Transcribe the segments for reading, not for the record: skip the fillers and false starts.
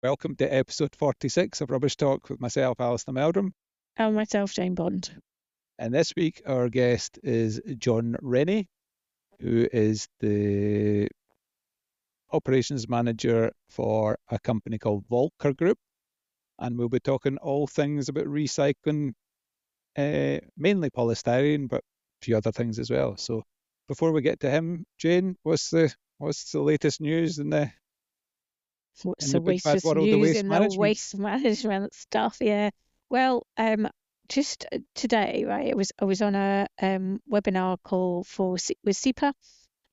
Welcome to episode 46 of Rubbish Talk with myself, Alistair Meldrum. And myself, Jane Bond. And this week, our guest is John Rennie, who is the operations manager for a company called Volker Gruppe. And we'll be talking all things about recycling, mainly polystyrene, but a few other things as well. So before we get to him, Jane, what's the latest news in the What's the big bad latest world of news waste in the management? waste management stuff? Yeah. Well, just today, right? I was on a webinar call with SEPA,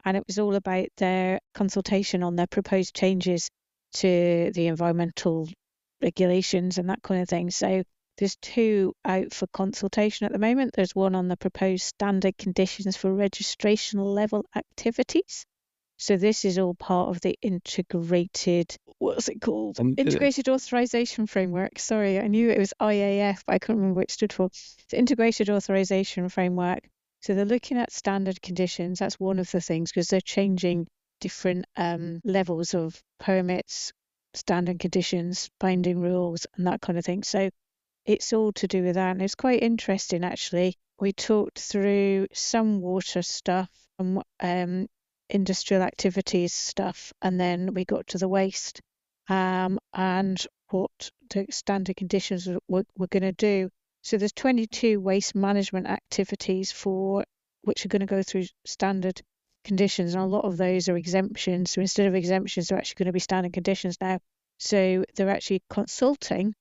and it was all about their consultation on their proposed changes to the environmental regulations and that kind of thing. So there's two out for consultation at the moment. There's one on the proposed standard conditions for registration level activities. So this is all part of the integrated, what's it called? Integrated Authorization Framework. Sorry, I knew it was IAF, but I couldn't remember what it stood for. It's Integrated Authorization Framework. So they're looking at standard conditions. That's one of the things, because they're changing different levels of permits, standard conditions, binding rules, and that kind of thing. So it's all to do with that. And it's quite interesting, actually. We talked through some water stuff and industrial activities stuff, and then we got to the waste and what the standard conditions we're going to do. So there's 22 waste management activities which are going to go through standard conditions, and a lot of those are exemptions. So instead of exemptions, they're actually going to be standard conditions now. So they're actually consulting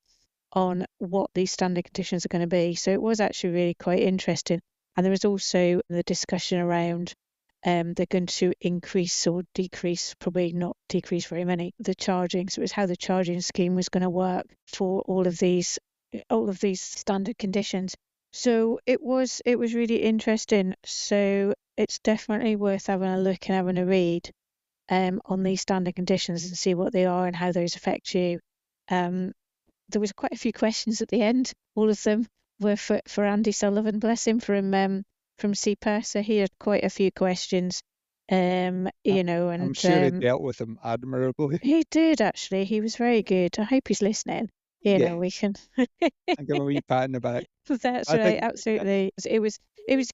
on what these standard conditions are going to be. So it was actually really quite interesting. And there was also the discussion around they're going to increase or decrease, probably not decrease very many, the charging. So it was how the charging scheme was going to work for all of these standard conditions. So it was really interesting. So it's definitely worth having a look and having a read on these standard conditions and see what they are and how those affect you. There was quite a few questions at the end. All of them were for Andy Sullivan, bless him, from SEPA, so he had quite a few questions, and I'm sure he dealt with them admirably. He did, actually. He was very good. I hope he's listening. We can I give him a wee pat in the back. That's right, absolutely. It was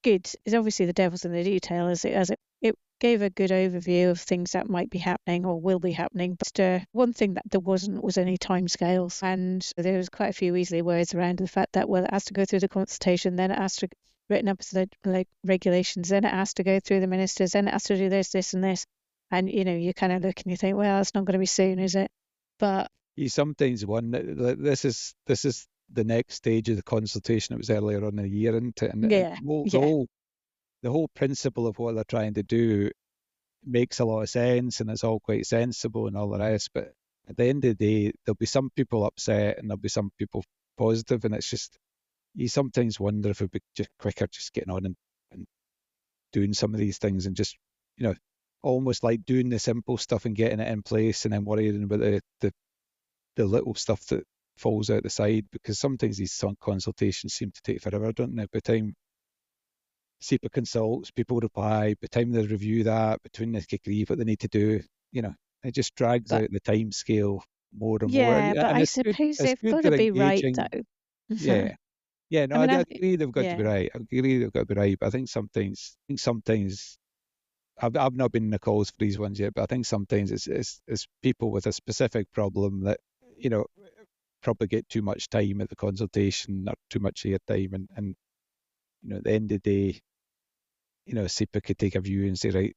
good. It's obviously the devil's in the detail, as it gave a good overview of things that might be happening or will be happening. But one thing that there wasn't was any timescales, and there was quite a few easily words around the fact that, well, it has to go through the consultation, then it has to written up as like regulations, then it has to go through the ministers, then it has to do this and this, and you kind of look and you think, well, it's not going to be soon, is it? But you sometimes wonder, this is the next stage of the consultation. It was earlier on in the year, isn't it? And the whole principle of what they're trying to do makes a lot of sense, and it's all quite sensible and all the rest. But at the end of the day, there'll be some people upset and there'll be some people positive, and it's just, you sometimes wonder if it'd be just quicker just getting on and doing some of these things, and just, almost like doing the simple stuff and getting it in place, and then worrying about the little stuff that falls out the side, because sometimes these consultations seem to take forever, don't they? By the time SEPA consults, people reply, by the time they review that, between they agree what they need to do, it just drags out the time scale more and more. Yeah, but I suppose they've got to be right, though. Yeah, no, I agree they've got to be right. I agree they've got to be right, but I think sometimes I've not been in the calls for these ones yet, but I think sometimes it's people with a specific problem that, probably get too much time at the consultation or too much airtime, and at the end of the day, SEPA could take a view and say, right,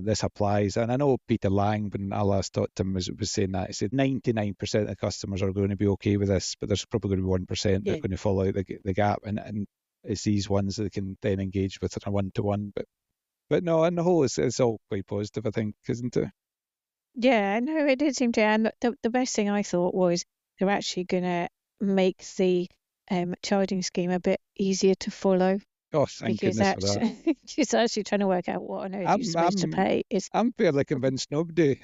this applies. And I know Peter Lang, when I last talked to him, was saying that. He said 99% of customers are going to be okay with this, but there's probably going to be 1% that are going to fall out the gap. And it's these ones that they can then engage with on a one-to-one. But no, on the whole, it's all quite positive, I think, isn't it? Yeah, no, it did seem to. And the best thing I thought was they're actually going to make the charging scheme a bit easier to follow. Oh, thank goodness for that. She's actually trying to work out what on earth you're supposed to pay. I'm fairly convinced nobody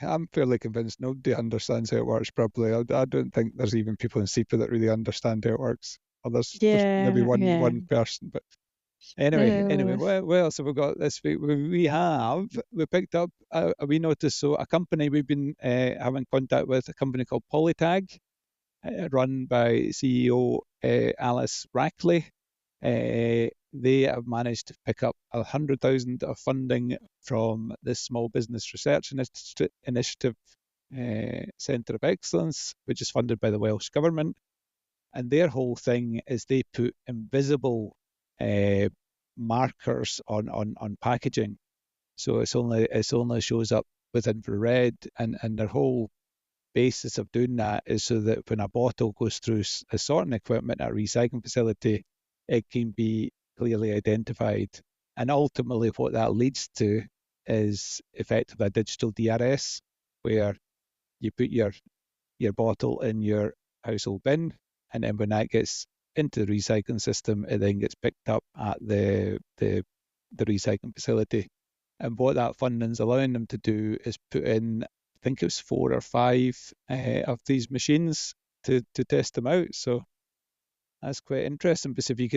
understands how it works properly. I don't think there's even people in SEPA that really understand how it works. There's maybe one person, but Anyway, what else have we got this week? We picked up a wee notice. So a company we've been having contact with, a company called Polytag, run by CEO Alice Rackley. They have managed to pick up 100,000 of funding from the Small Business Research Initiative Centre of Excellence, which is funded by the Welsh Government. And their whole thing is they put invisible markers on packaging, so it's only shows up with infrared, and their whole basis of doing that is so that when a bottle goes through a sorting equipment at a recycling facility, it can be clearly identified. And ultimately what that leads to is effectively a digital DRS, where you put your bottle in your household bin, and then when that gets into the recycling system, it then gets picked up at the recycling facility. And what that funding's allowing them to do is put in, I think it was 4 or 5 of these machines to test them out. So that's quite interesting, because if you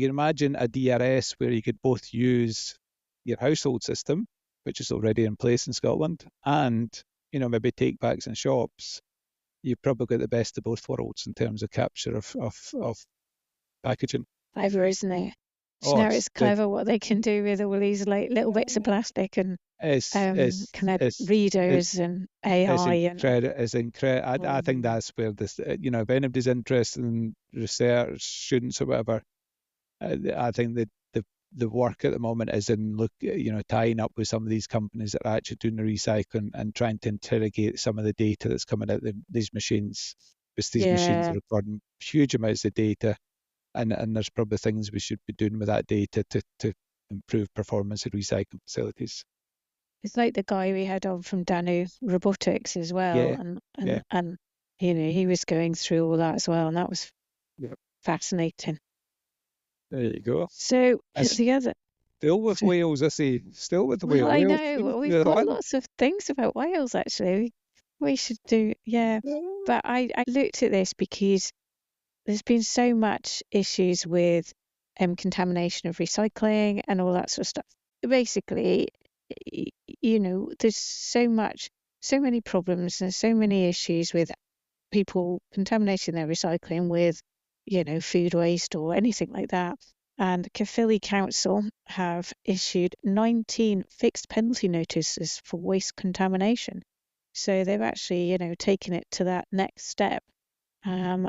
can imagine a DRS where you could both use your household system, which is already in place in Scotland, and maybe take backs in shops, you've probably got the best of both worlds in terms of capture of packaging. Clever, isn't it? It's clever what they can do with all these like little bits of plastic and kind of readers and AI. It's incredible. I think that's where this, if anybody's interested in research, students or whatever, I think that the work at the moment is in tying up with some of these companies that are actually doing the recycling and trying to interrogate some of the data that's coming out of these machines, because these machines are recording huge amounts of data, and there's probably things we should be doing with that data to improve performance at recycling facilities. It's like the guy we had on from Danu Robotics as well, and he was going through all that as well, and that was fascinating. There you go. So the other. Still with whales, I see. Still with whales. Well, I know. We've got lots of things about whales, actually. We should do, But I looked at this because there's been so much issues with contamination of recycling and all that sort of stuff. Basically, there's so many problems and so many issues with people contaminating their recycling with food waste or anything like that. And Caerphilly Council have issued 19 fixed penalty notices for waste contamination. So they've actually, taken it to that next step, and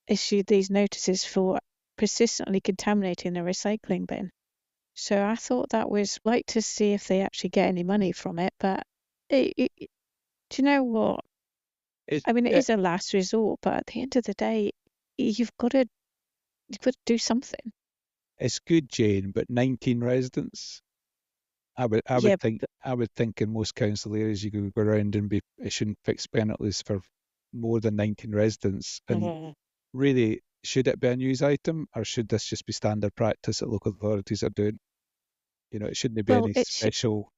issued these notices for persistently contaminating the recycling bin. So I thought that was like to see if they actually get any money from it. But do you know what? It is a last resort, but at the end of the day, you've got to do something. It's good, Jane, but 19 residents. I would think in most council areas you could go around and be issuing fixed penalties for more than 19 residents. And really, should it be a news item, or should this just be standard practice that local authorities are doing? It shouldn't be any special.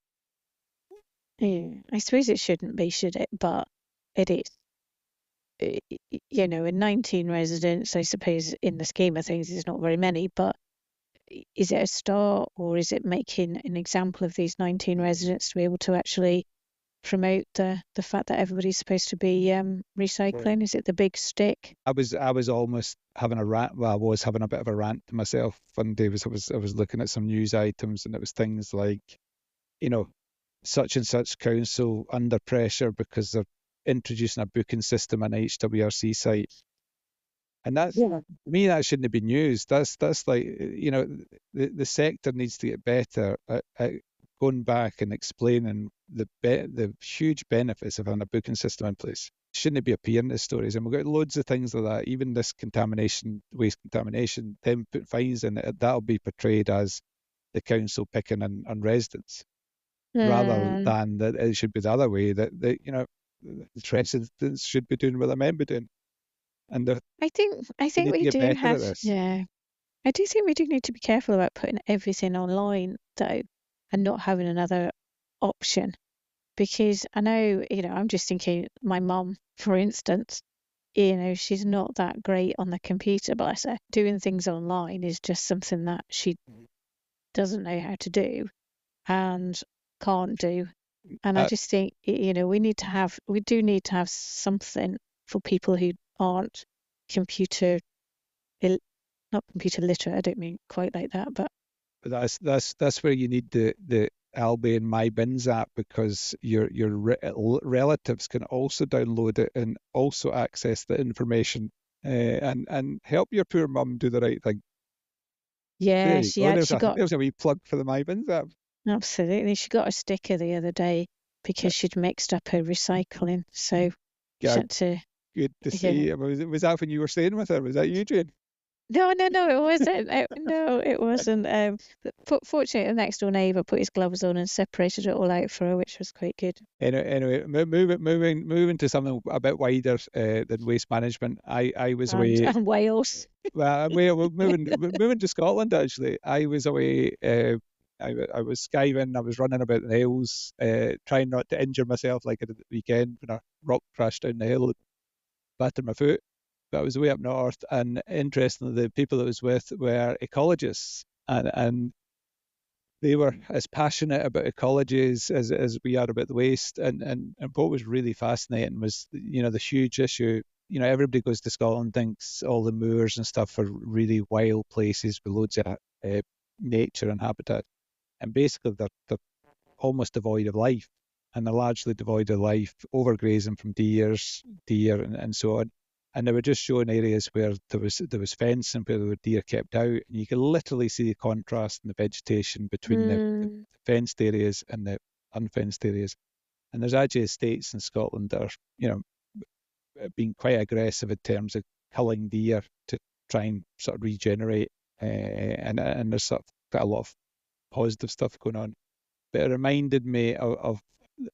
I suppose it shouldn't be, should it? But it is. In 19 residents, I suppose in the scheme of things, it's not very many, but is it a start, or is it making an example of these 19 residents to be able to actually promote the fact that everybody's supposed to be recycling? Is it the big stick? I was almost having a rant. Well, I was having a bit of a rant to myself one day. I was looking at some news items, and it was things like, such and such council under pressure because they're introducing a booking system on HWRC site. And to me, that shouldn't have been used. That's like, the sector needs to get better at going back and explaining the huge benefits of having a booking system in place. It shouldn't be appearing in stories. And we've got loads of things like that. Even this waste contamination, them put fines in it, that'll be portrayed as the council picking on residents, rather than that it should be the other way, that the residents should be doing what they're meant to be doing. And I think we do have, I do think we do need to be careful about putting everything online, though, and not having another option, because I know, I'm just thinking my mum, for instance, she's not that great on the computer, bless her. Doing things online is just something that she doesn't know how to do and can't do. And I just think, we do need to have something for people who aren't computer, not computer literate. I don't mean quite like that, but that's where you need the Albi and My Bins app, because your relatives can also download it and also access the information and help your poor mum do the right thing. Yeah, there you go. There's a wee plug for the My Bins app. Absolutely. She got a sticker the other day because she'd mixed up her recycling. So she had to. Good to see. Was that when you were staying with her? Was that you, Jane? No, it wasn't. No, it wasn't. But fortunately, the next door neighbour put his gloves on and separated it all out for her, which was quite good. Anyway, moving to something a bit wider than waste management. I was away. And Wales. Well, moving to Scotland actually. I was away. I was skiving. I was running about the hills, trying not to injure myself like I did at the weekend when a rock crashed down the hill and battered my foot. But I was way up north, and interestingly, the people I was with were ecologists, and they were as passionate about ecologies as we are about the waste. And what was really fascinating was, the huge issue. Everybody goes to Scotland, thinks all the moors and stuff are really wild places with loads of nature and habitat, and basically they're almost devoid of life, and they're largely devoid of life, overgrazing from deer and so on. And they were just showing areas where there was fence and where there were deer kept out, and you can literally see the contrast in the vegetation between the fenced areas and the unfenced areas. And there's actually estates in Scotland that are, being quite aggressive in terms of killing deer to try and sort of regenerate, and there's sort of quite a lot of positive stuff going on. But it reminded me of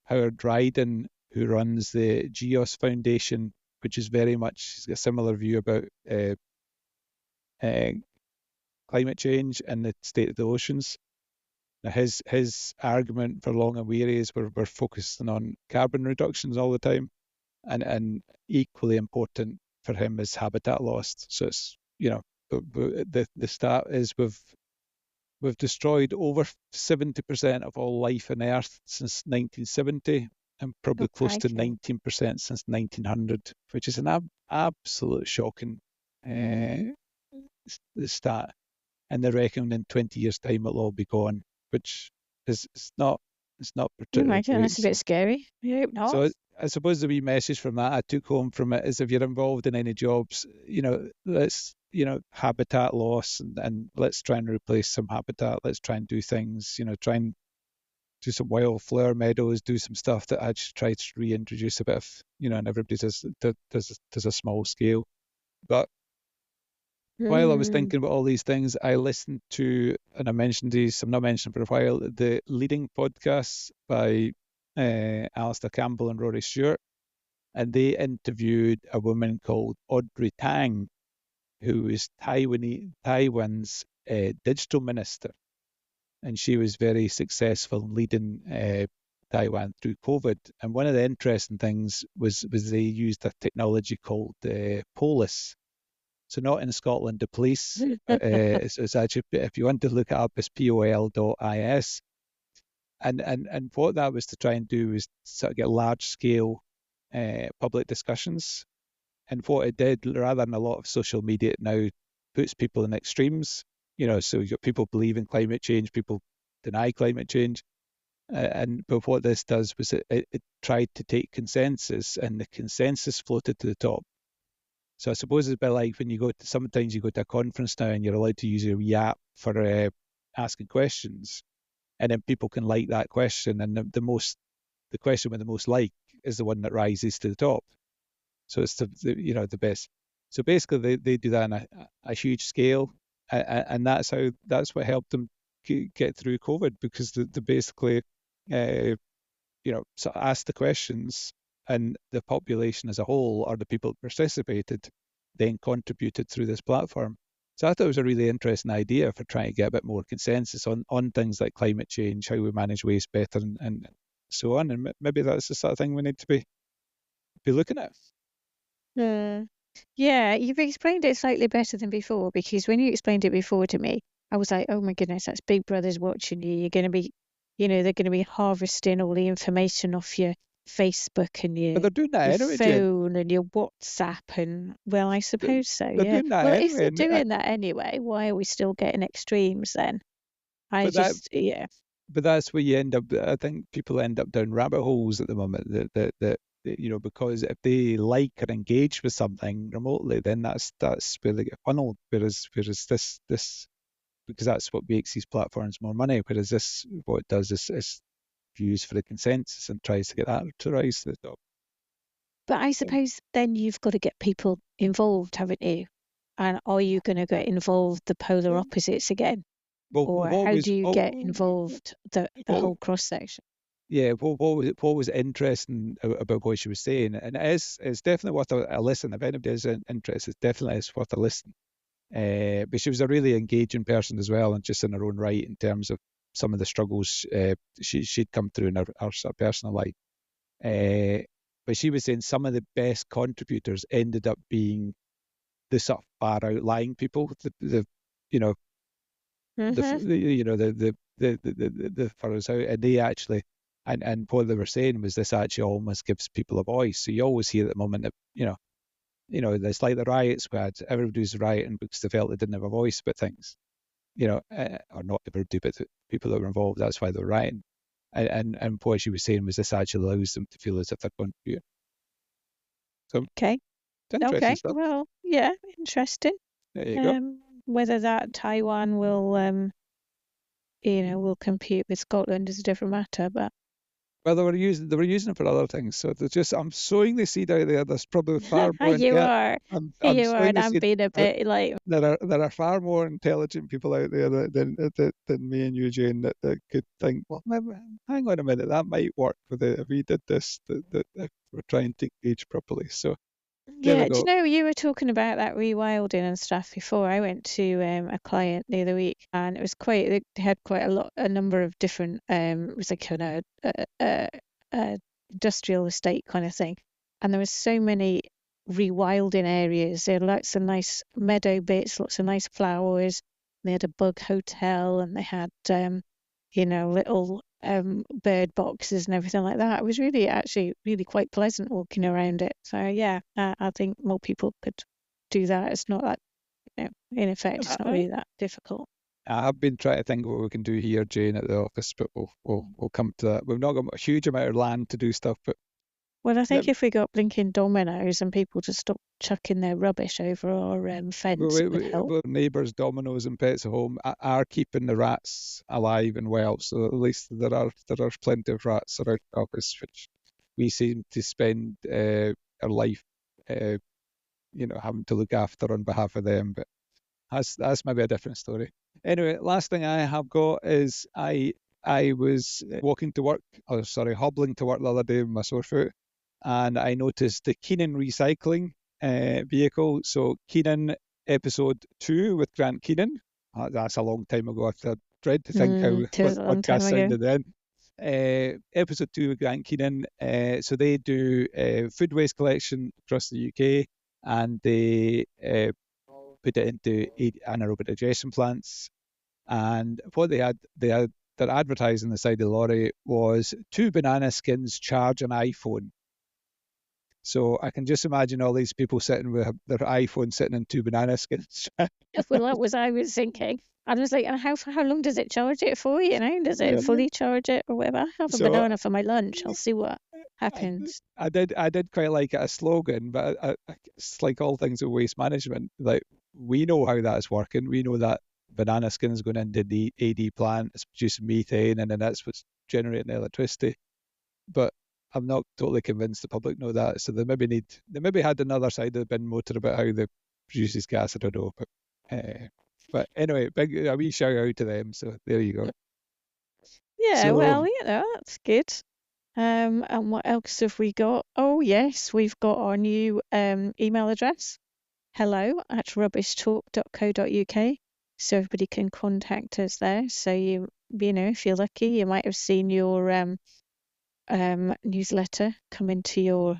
Howard Dryden, who runs the Geos Foundation, which is very much a similar view about climate change and the state of the oceans. Now his argument for long and weary is we're focusing on carbon reductions all the time, and equally important for him is habitat loss. So it's the stat is we've destroyed over 70% of all life on Earth since 1970, and probably close to 19% since 1900, which is an absolute shocking stat. And they reckon in 20 years' time it'll all be gone, which is not particularly great. That's a bit scary. I hope not. So I suppose the wee message from that I took home from it is, if you're involved in any jobs, let's habitat loss, and let's try and replace some habitat. Let's try and do things, try and do some wildflower meadows, do some stuff that actually try to reintroduce a bit of, and everybody does a small scale. But while I was thinking about all these things, I listened to, and I mentioned these, I'm not mentioning for a while, the leading podcasts by Alistair Campbell and Rory Stewart, and they interviewed a woman called Audrey Tang, who is Taiwan's digital minister, and she was very successful in leading Taiwan through COVID. And one of the interesting things was they used a technology called POLIS. So not in Scotland, the police. It's actually, if you want to look it up, it's pol.is. And what that was to try and do was sort of get large scale public discussions. And what it did, rather than a lot of social media, it now puts people in extremes. So you've got people believe in climate change, people deny climate change. But what this does was it tried to take consensus, and the consensus floated to the top. So I suppose it's a bit like when sometimes you go to a conference now and you're allowed to use your wee app for asking questions, and then people can like that question, and the question with the most like is the one that rises to the top. So it's the best. So basically they do that on a huge scale, and that's what helped them get through COVID, because they basically sort of asked the questions, and the population as a whole, or the people that participated, then contributed through this platform. So I thought it was a really interesting idea for trying to get a bit more consensus on things like climate change, how we manage waste better, and so on. And maybe that's the sort of thing we need to be looking at. Yeah, you've explained it slightly better than before, because when you explained it before to me, I was like, oh my goodness, that's Big Brother's watching you. You're going to be, they're going to be harvesting all the information off your Facebook and But they're doing that your anyway, Jane. phone and your WhatsApp. And well, I suppose so, They're yeah. doing that Well, if anyway, they're doing that anyway, why are we still getting extremes then? but that Yeah. but that's where you end up. I think people end up down rabbit holes at the moment. That because if they like or engage with something remotely, then that's where they get funneled. Whereas this because that's what makes these platforms more money. Whereas this, what it does is views for the consensus and tries to get that to rise to the top. But I suppose then you've got to get people involved, haven't you? And are you going to get involved the polar opposites again? Well, Or what how was do you get involved the well, whole cross section? yeah, what was interesting about what she was saying, and it's definitely worth a listen. If anybody is interested, definitely it's worth a listen. But she was a really engaging person as well, and just in her own right in terms of some of the struggles she'd come through in her sort of personal life. But she was saying some of the best contributors ended up being the sort of far outlying people, the you know Mm-hmm. the furthest out, and they actually, and what they were saying was this actually almost gives people a voice. So you always hear at the moment that it's like the riots where everybody's rioting because they felt they didn't have a voice about things, or not everybody, but the people that were involved. That's why they were rioting. And what she was saying was this actually allows them to feel as if they're contributing. So Okay. it's interesting Okay. stuff. Well, yeah, interesting. There you go. Whether that Taiwan will compete with Scotland is a different matter, but Well, they were using it for other things. So there's just I'm sowing the seed out there. There's probably far more you intelligent. are, I'm you are, sowing and the I'm seed. being a bit like, There are far more intelligent people out there than me and you, Jane, that could think, well, maybe, hang on a minute, that might work with it if we did this. That if we're trying to engage properly. So there we yeah. Do you go. know you were talking about that rewilding and stuff before? I went to a client the other week, and it was they had quite a number of different it was like kind of industrial estate kind of thing, and there was so many rewilding areas. There were lots of nice meadow bits, lots of nice flowers. They had a bug hotel, and they had little bird boxes and everything like that. It was really actually really quite pleasant walking around it. So yeah, I think more people could do that. It's not that, in effect, it's not I, really that difficult. I've been trying to think what we can do here, Jane, at the office, but we'll come to that. We've not got a huge amount of land to do stuff, but Well, I yeah, think if we got blinking dominoes and people to stop chucking their rubbish over our fence, it would help. our neighbours, Domino's and Pets at Home are keeping the rats alive and well. So at least there are plenty of rats around the office, which we seem to spend our life, having to look after on behalf of them. But that's maybe a different story. Anyway, last thing I have got is I was walking to work, or sorry, hobbling to work the other day with my sore foot, and I noticed the Keenan recycling vehicle. So Keenan episode 2 with Grant Keenan. That's a long time ago. I dread to think how It what was a the long podcast time ago. sounded then. Episode 2 with Grant Keenan. So they do food waste collection across the UK, and they put it into anaerobic digestion plants. And what they had their advertising the side of the lorry was 2 banana skins charge an iPhone. So I can just imagine all these people sitting with their iPhone sitting in 2 banana skins. Well, that was I was thinking. I was like, and how long does it charge it for? Does it Yeah. fully charge it or whatever? I have a So banana for my lunch. I'll see what I, happens. I did quite like it as a slogan, but it's like all things with waste management. Like we know how that is working. We know that banana skin is going into the AD plant, it's producing methane, and then that's what's generating electricity. But I'm not totally convinced the public know that. So they maybe had another side of the bin motor about how they produce this gas. I don't know, but anyway, a wee shout out to them. So there you go. Yeah, So well, that's good. And what else have we got? Oh, yes, we've got our new email address, hello@rubbishtalk.co.uk. So everybody can contact us there. So if you're lucky, you might have seen your newsletter come into your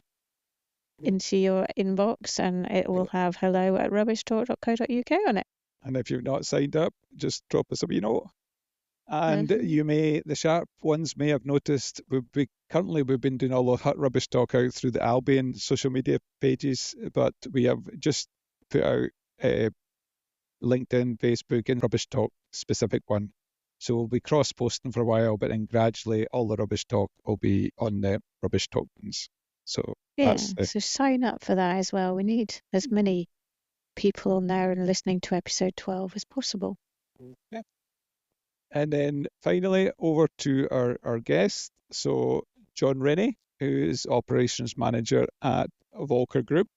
into your inbox, and it will have hello@rubbishtalk.co.uk on it. And if you've not signed up, just drop us a wee note. And the sharp ones may have noticed, we've been doing all the Rubbish Talk out through the Albion social media pages, but we have just put out LinkedIn, Facebook, and Rubbish Talk specific one. So we'll be cross-posting for a while, but then gradually all the Rubbish Talk will be on the Rubbish Talk ones. So so sign up for that as well. We need as many people on there and listening to episode 12 as possible. Yeah. And then finally over to our guest. So John Rennie, who is operations manager at Volker Group.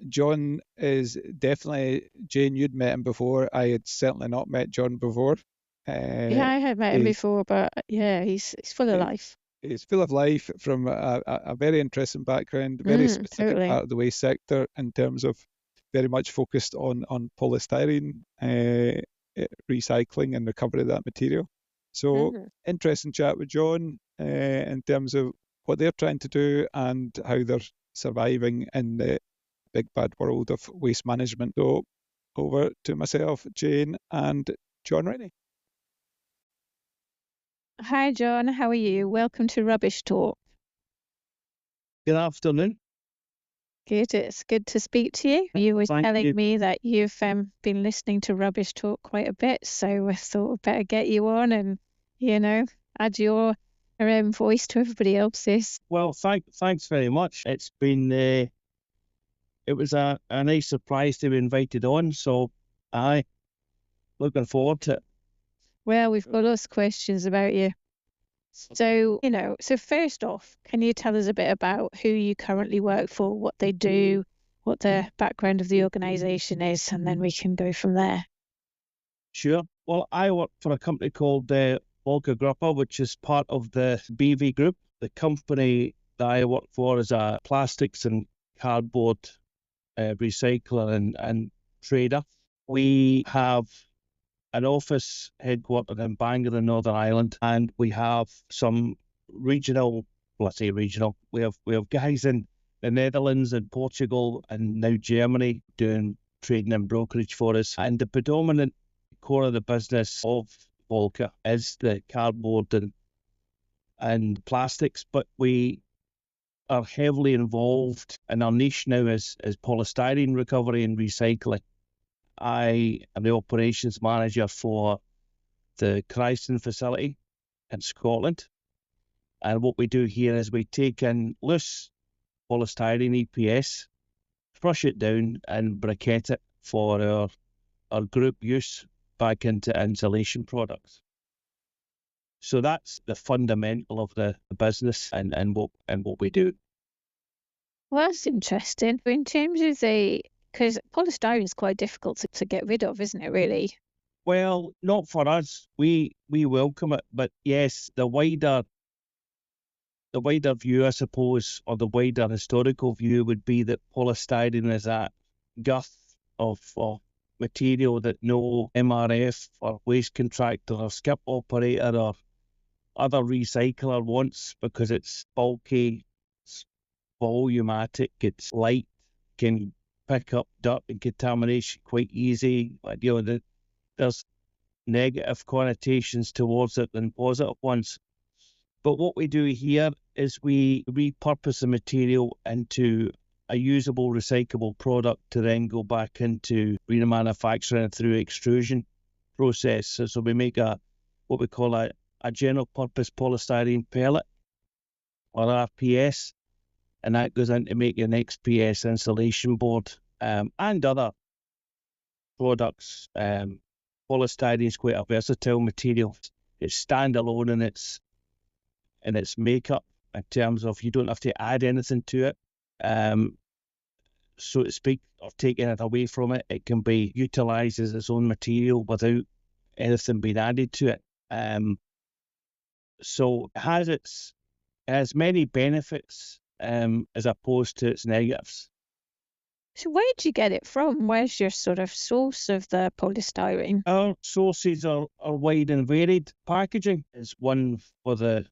John is definitely, Jane, you'd met him before. I had certainly not met John before. I had met him before, but he's full of life. He's full of life from a very interesting background, very specific part of the waste sector in terms of very much focused on polystyrene recycling and recovery of that material. So interesting chat with John in terms of what they're trying to do and how they're surviving in the big bad world of waste management. So over to myself, Jane, and John Rennie. Hi, John. How are you? Welcome to Rubbish Talk. Good afternoon. Good. It's good to speak to you. You were telling me that you've been listening to Rubbish Talk quite a bit, so I thought I'd better get you on and, add your voice to everybody else's. Well, thanks very much. It's been, it was a nice surprise to be invited on, so looking forward to it. Well, we've got lots of questions about you. So, so first off, can you tell us a bit about who you currently work for, what they do, what the background of the organisation is, and then we can go from there. Sure. Well, I work for a company called Volker Gruppe, which is part of the BV Group. The company that I work for is a plastics and cardboard recycler and trader. We have an office headquartered in Bangor in Northern Ireland, and we have some regional, we have guys in the Netherlands and Portugal and now Germany doing trading and brokerage for us. And the predominant core of the business of Volker is the cardboard and plastics, but we are heavily involved in our niche now is polystyrene recovery and recycling. I am the operations manager for the Christen facility in Scotland. And what we do here is we take in loose polystyrene EPS, crush it down and briquette it for our group use back into insulation products. So that's the fundamental of the business and what we do. Well, that's interesting. In terms of because polystyrene is quite difficult to get rid of, isn't it, really? Well, not for us. We welcome it, but yes, the wider view, I suppose, or the wider historical view would be that polystyrene is that guth of material that no MRF or waste contractor or skip operator or other recycler wants because it's bulky, it's volumatic, it's light, can pick up dirt and contamination quite easy. There's negative connotations towards it than positive ones. But what we do here is we repurpose the material into a usable, recyclable product to then go back into remanufacturing through extrusion process. So we make what we call a general purpose polystyrene pellet, or RPS, and that goes into making an XPS insulation board and other products. Polystyrene is quite a versatile material. It's standalone in its makeup in terms of you don't have to add anything to it, so to speak, or taking it away from it. It can be utilised as its own material without anything being added to it. So it has many benefits as opposed to its negatives. So where do you get it from? Where's your sort of source of the polystyrene? Our sources are wide and varied. Packaging is one that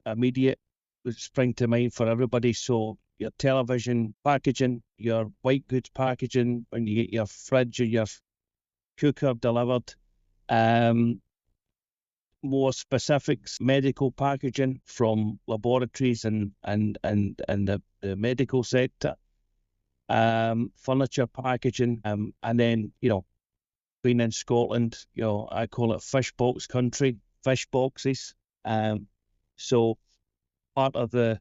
immediate would spring to mind for everybody. So your television packaging, your white goods packaging, when you get your fridge or your cooker delivered. More specifics, medical packaging from laboratories and the medical sector. Furniture packaging, and then, being in Scotland, I call it fish box country, fish boxes. So part of the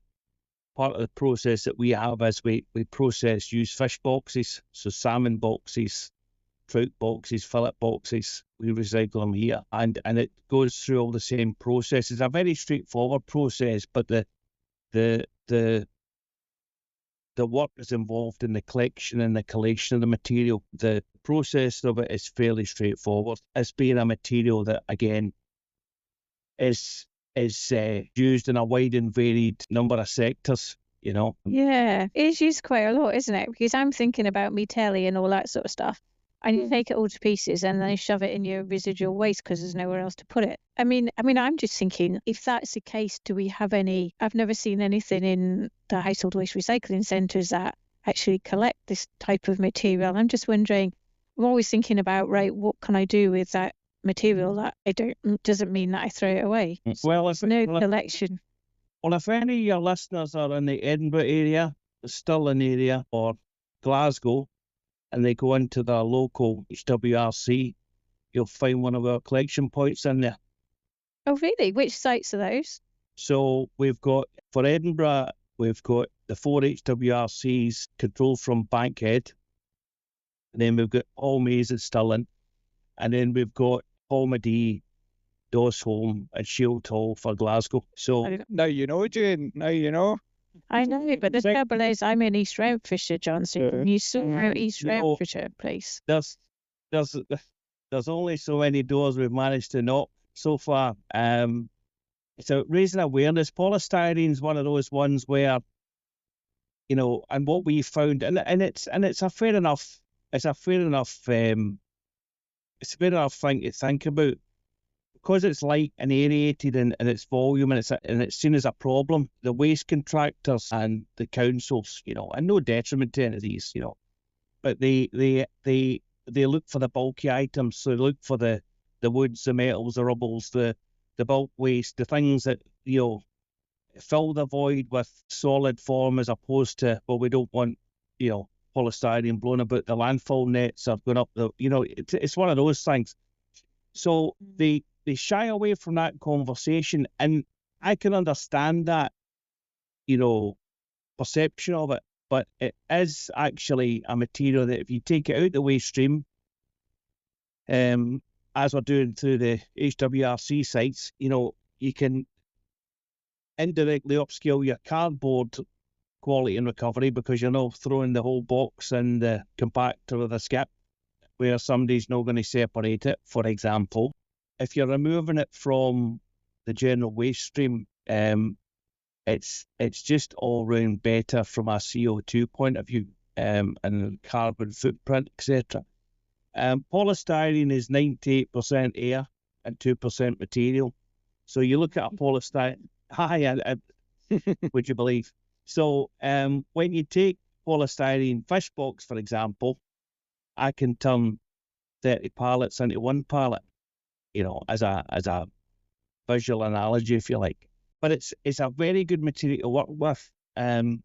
process that we have is we process used fish boxes, so salmon boxes, trout boxes, fillet boxes. We recycle them here, and it goes through all the same processes. It's a very straightforward process, but the work is involved in the collection and the collation of the material. The process of it is fairly straightforward. It's being a material that, again, is used in a wide and varied number of sectors, Yeah, it's used quite a lot, isn't it? Because I'm thinking about me telly and all that sort of stuff. And you take it all to pieces and then shove it in your residual waste because there's nowhere else to put it. I mean, I'm just thinking, if that's the case, do we have any? I've never seen anything in the household waste recycling centres that actually collect this type of material. I'm just wondering, I'm always thinking about, right, what can I do with that material that doesn't mean that I throw it away. Well, if collection. Well, if any of your listeners are in the Edinburgh area, the Stirling area, or Glasgow, and they go into their local HWRC, you'll find one of our collection points in there. Oh, really? Which sites are those? So we've got, for Edinburgh, we've got the 4 HWRCs controlled from Bankhead, and then we've got Allmays at Stirling, and then we've got Palmadie, Dosholm, and Shield Hall for Glasgow. So now you know, Jane. Now you know. I know, but the trouble is, I'm in East Renfrewshire, John. So can you sort out East Renfrewshire, please? There's only so many doors we've managed to knock so far. So raising awareness, polystyrene is one of those ones where, and what we found, and it's a fair enough, thing to think about. Because it's light and aerated in its volume, and it's seen as a problem, the waste contractors and the councils, and no detriment to any of these, but they look for the bulky items. So they look for the woods, the metals, the rubbles, the bulk waste, the things that, fill the void with solid form, as opposed to, well, we don't want, polystyrene blown about the landfill nets or going up it's one of those things. So they shy away from that conversation, and I can understand that, perception of it, but it is actually a material that if you take it out the waste stream, as we're doing through the HWRC sites, you can indirectly upscale your cardboard quality and recovery, because you're not throwing the whole box in the compactor or the skip where somebody's not going to separate it, for example. If you're removing it from the general waste stream, it's just all round better from a CO2 point of view, and carbon footprint, etc. Polystyrene is 98% air and 2% material. So you look at a polystyrene, would you believe? So when you take polystyrene fish box, for example, I can turn 30 pallets into one pallet, as a visual analogy, if you like. But it's a very good material to work with. And,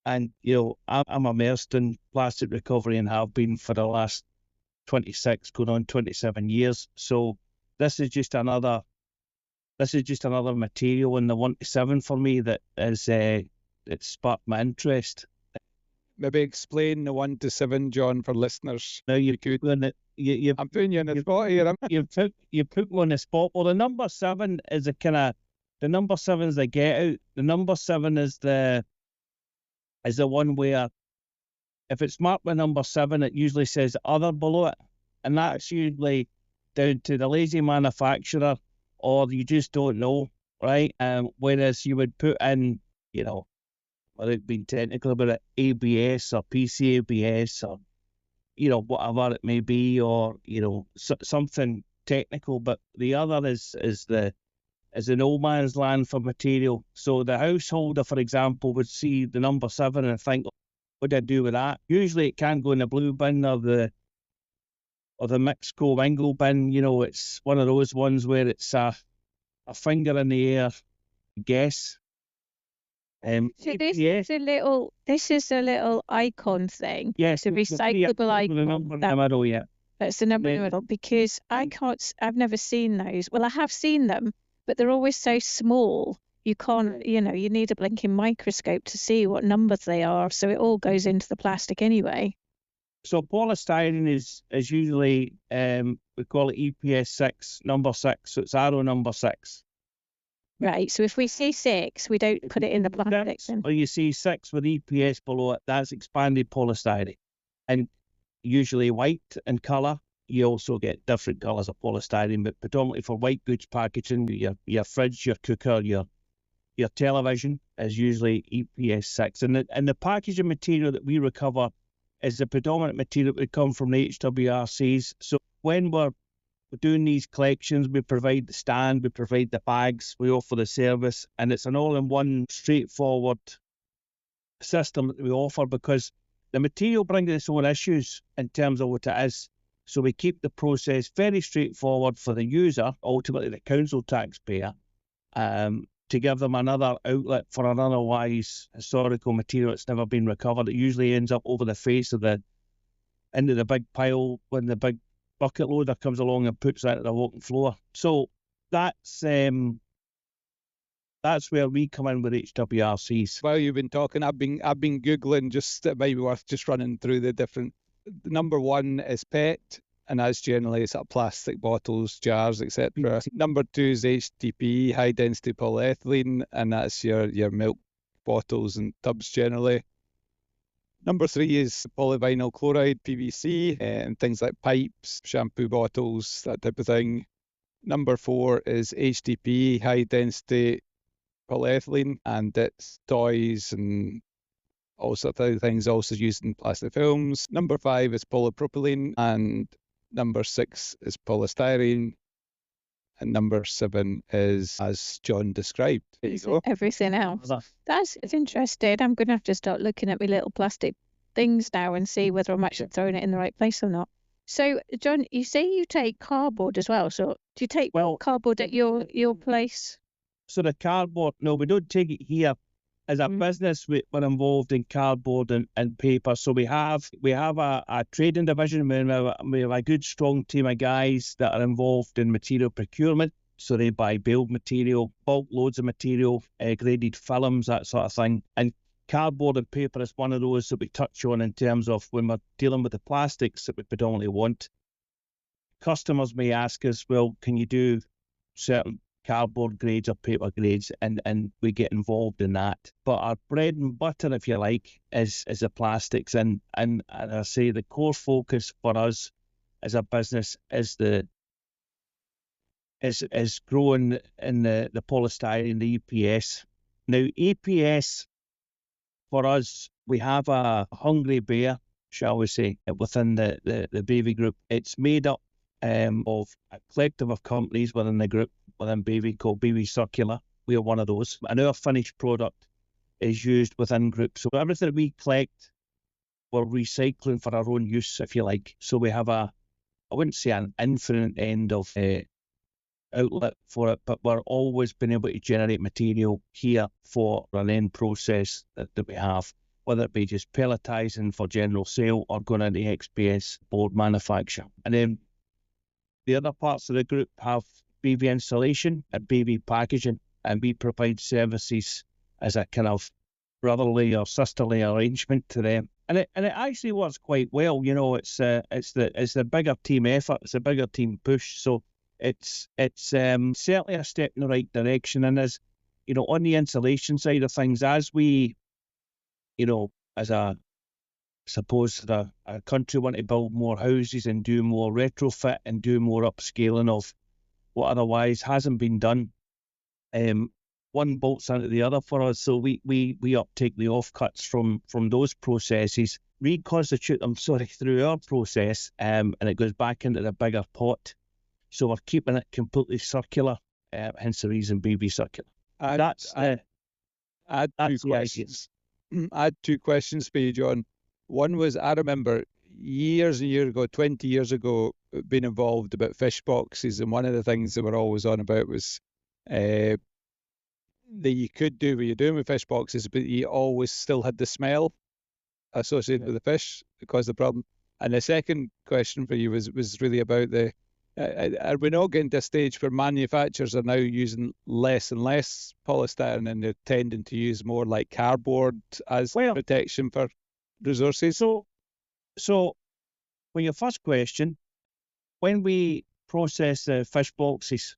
I'm immersed in plastic recovery and have been for the last 26, going on 27 years. So this is just another material in the 1 to 7 for me that is it sparked my interest. Maybe explain the 1 to 7, John, for listeners. Now I'm putting you on the spot here. You put me on the spot. Well, the number 7 is the number 7 is the get out. The number 7 is the one where, if it's marked with number 7, it usually says other below it, and that's usually down to the lazy manufacturer, or you just don't know, right? Whereas you would put in, without being technical about it, ABS or PCABS or, whatever it may be, or, something technical. But the other is the is a no man's land for material. So the householder, for example, would see the number 7 and think, what do I do with that? Usually it can go in the blue bin or the mixed co-mingle bin. You know, it's one of those ones where it's a finger in the air guess. So this is a little icon thing. Yes, the recyclable icon. The number in the middle, yeah. That's the number in the middle, because I've never seen those. Well, I have seen them, but they're always so small. You can't, you need a blinking microscope to see what numbers they are. So it all goes into the plastic anyway. So polystyrene is usually, we call it EPS 6, number 6. So it's arrow number 6. Right. So if we see 6, we don't put it in the plastic. Or you see 6 with EPS below it, that's expanded polystyrene. And usually white in colour. You also get different colours of polystyrene, but predominantly for white goods packaging, your fridge, your cooker, your television is usually EPS 6. And the packaging material that we recover is the predominant material that would come from the HWRCs. So when we're doing these collections, we provide the stand, we provide the bags, we offer the service, and it's an all-in-one, straightforward system that we offer, because the material brings its own issues in terms of what it is. So we keep the process very straightforward for the user, ultimately the council taxpayer, to give them another outlet for an otherwise historical material that's never been recovered. It usually ends up over the face of into the big pile when the big bucket loader comes along and puts that at the walking floor. So that's where we come in with HWRCs. While you've been talking, I've been Googling, just it might be worth just running through the different. Number 1 is PET, and that's generally sort of plastic bottles, jars, etc. Number 2 is HDPE, high density polyethylene, and that's your milk bottles and tubs generally. Number 3 is polyvinyl chloride, PVC, and things like pipes, shampoo bottles, that type of thing. Number 4 is HDPE, high density polyethylene, and it's toys and all sorts of things also used in plastic films. Number 5 is polypropylene, and number 6 is polystyrene, and number 7 is, as John described. There you go. Everything else. It's interesting. I'm going to have to start looking at my little plastic things now and see whether I'm actually throwing it in the right place or not. So, John, you say you take cardboard as well. So, do you take cardboard at your place? So the cardboard, no, we don't take it here. As a business, we're involved in cardboard and paper. So we have a trading division. We have a good, strong team of guys that are involved in material procurement. So they buy build material, bulk loads of material, graded films, that sort of thing. And cardboard and paper is one of those that we touch on in terms of when we're dealing with the plastics that we predominantly want. Customers may ask us, well, can you do certain cardboard grades or paper grades, and we get involved in that. But our bread and butter, if you like, is the plastics, and I say the core focus for us as a business is growing in the polystyrene, the EPS. Now EPS for us, we have a hungry bear, shall we say, within the BV group. It's made up of a collective of companies within the group, within BV, called BV Circular. We are one of those. And our finished product is used within groups. So everything that we collect, we're recycling for our own use, if you like. So we have I wouldn't say an infinite end of outlet for it, but we're always been able to generate material here for an end process that we have, whether it be just pelletizing for general sale or going into XPS board manufacture. And then the other parts of the group have BV installation and BV packaging, and we provide services as a kind of brotherly or sisterly arrangement to them. And it actually works quite well. You know, it's the bigger team effort, it's a bigger team push. So it's certainly a step in the right direction. And as you know, on the insulation side of things, as we, you know, as a country want to build more houses and do more retrofit and do more upscaling of what otherwise hasn't been done, one bolts into the other for us. So we uptake the offcuts from those processes, reconstitute them through our process, and it goes back into the bigger pot. So we're keeping it completely circular hence the reason BV circular. I had two questions. I had two questions for you, John. One was, I remember years and years ago, 20 years ago, being involved about fish boxes, and one of the things that we're always on about was that you could do what you're doing with fish boxes, but you always still had the smell associated with the fish that caused the problem. And the second question for you was really about are we not getting to a stage where manufacturers are now using less and less polystyrene, and they're tending to use more like cardboard as protection for resources? So for your first question, when we process the fish boxes,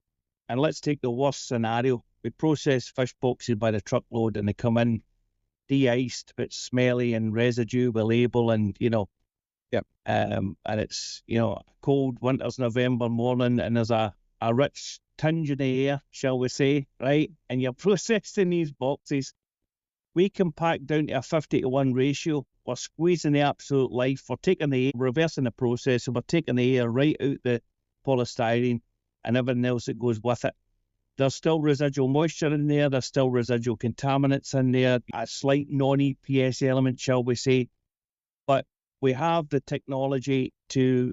and let's take the worst scenario, we process fish boxes by the truckload and they come in de-iced, but smelly and residue with label, and and it's cold winter's November morning, and there's a rich tinge in the air, shall we say, right? And you're processing these boxes. We compact down to a 50-to-1 ratio. We're squeezing the absolute life. We're taking the air, reversing the process, so we're taking the air right out the polystyrene and everything else that goes with it. There's still residual moisture in there. There's still residual contaminants in there, a slight non-EPS element, shall we say. But we have the technology to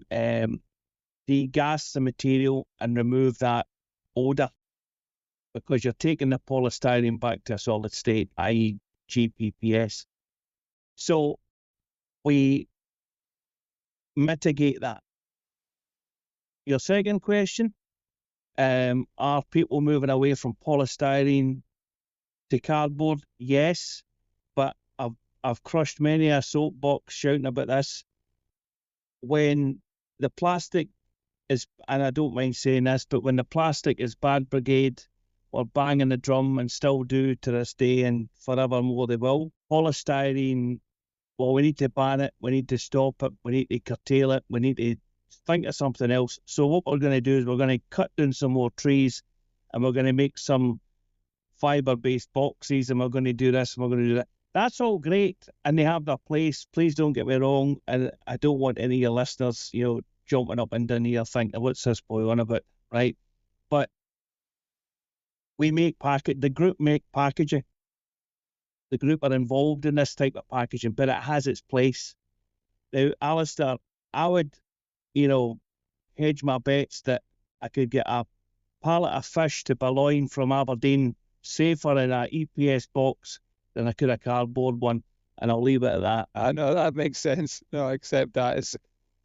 degas the material and remove that odour, because you're taking the polystyrene back to a solid state, i.e. GPPS. So we mitigate that. Your second question, are people moving away from polystyrene to cardboard? Yes, but I've crushed many a soapbox shouting about this. When the plastic is, and I don't mind saying this, but when the plastic is bad brigade, or banging the drum, and still do to this day and forevermore they will. Polystyrene, well, we need to ban it, we need to stop it, we need to curtail it, we need to think of something else. So what we're going to do is we're going to cut down some more trees, and we're going to make some fibre-based boxes, and we're going to do this, and we're going to do that. That's all great, and they have their place. Please don't get me wrong, and I don't want any of your listeners, jumping up and down here thinking, what's this boy on about, right? But we make the group make packaging. The group are involved in this type of packaging, but it has its place. Now, Alistair, I would, hedge my bets that I could get a pallet of fish to Boulogne from Aberdeen safer in an EPS box than I could a cardboard one, and I'll leave it at that. I know, that makes sense. No, I accept that.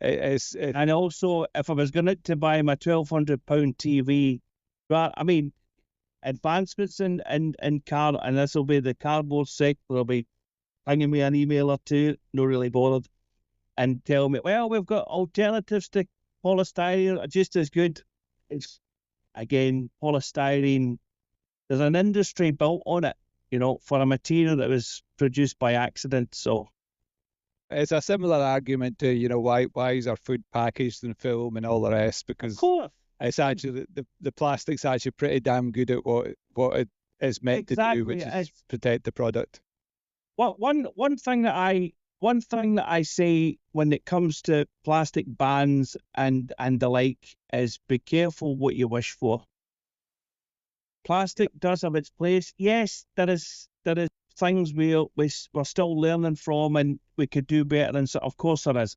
And also, if I was going to buy my £1,200 TV, I mean, advancements in card, and this will be the cardboard sector, will be pinging me an email or two, not really bothered, and tell me, well, we've got alternatives to polystyrene just as good. It's, again, polystyrene, there's an industry built on it, for a material that was produced by accident. So it's a similar argument to, why is our food packaged in film and all the rest, because of course. It's actually the plastic's actually pretty damn good at what it is meant to do, which is protect the product. Well, one thing that I say when it comes to plastic bans and the like is be careful what you wish for. Plastic does have its place. Yes, there is things we're still learning from, and we could do better. And so, of course there is,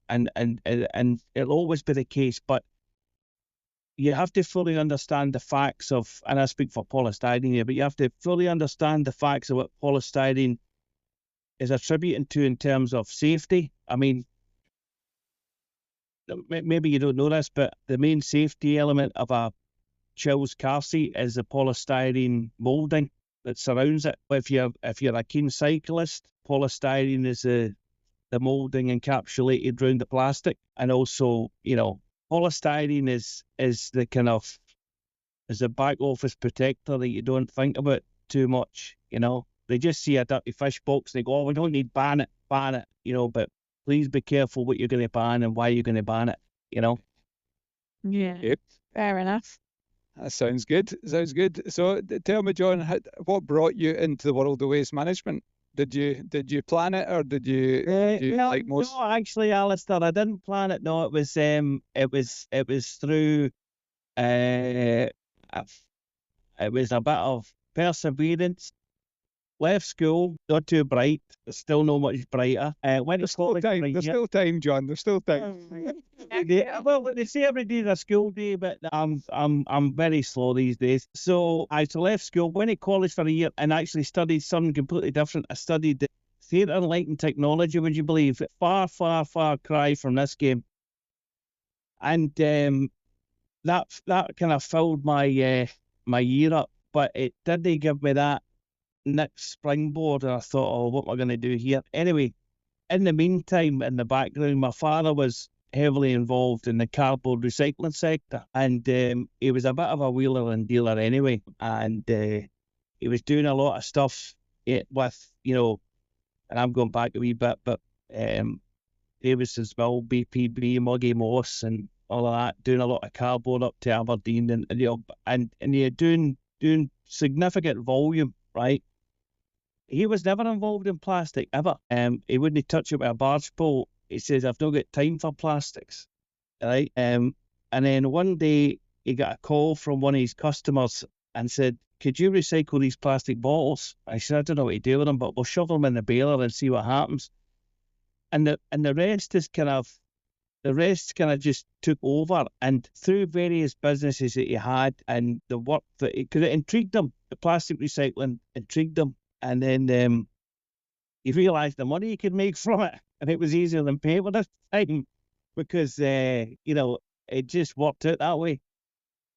and it'll always be the case, but you have to fully understand the facts of, and I speak for polystyrene here, but you have to fully understand the facts of what polystyrene is attributing to in terms of safety. I mean, maybe you don't know this, but the main safety element of a child's car seat is the polystyrene moulding that surrounds it. If you're a keen cyclist, polystyrene is the moulding encapsulated around the plastic, and also, polystyrene is the kind of, is a back office protector that you don't think about too much. They just see a dirty fish box, they go, oh, we don't need ban it, but please be careful what you're going to ban and why you're going to ban it, Yeah, Yep. Fair enough. That sounds good. So tell me, John, what brought you into the world of waste management? Did you plan it, or did you no, like most? No, actually, Alistair, I didn't plan it. No, it was through. It was a bit of perseverance. Left school, not too bright, but still not much brighter. Went to college. There's still time, John. There's still time. Well, they say every day is a school day, but I'm very slow these days. So I left school, went to college for a year, and actually studied something completely different. I studied theatre and lighting technology. Would you believe? Far, far, far cry from this game. And that kind of filled my my year up, but it didn't give me that next springboard. And I thought, oh, what am I going to do here? Anyway, in the meantime, in the background, my father was heavily involved in the cardboard recycling sector, and he was a bit of a wheeler and dealer anyway, and he was doing a lot of stuff with, and I'm going back a wee bit, but Davis's Mill, BPB, Muggy Moss, and all of that, doing a lot of cardboard up to Aberdeen, and you're doing significant volume, right? He was never involved in plastic, ever. He wouldn't touch it with a barge pole. He says, I've not got time for plastics, right? And then one day he got a call from one of his customers and said, could you recycle these plastic bottles? I said, I don't know what to do with them, but we'll shove them in the baler and see what happens. And the rest kind of just took over, and through various businesses that he had and the work that because it intrigued him, the plastic recycling intrigued him, and then he realised the money he could make from it, and it was easier than paper this time because it just worked out that way.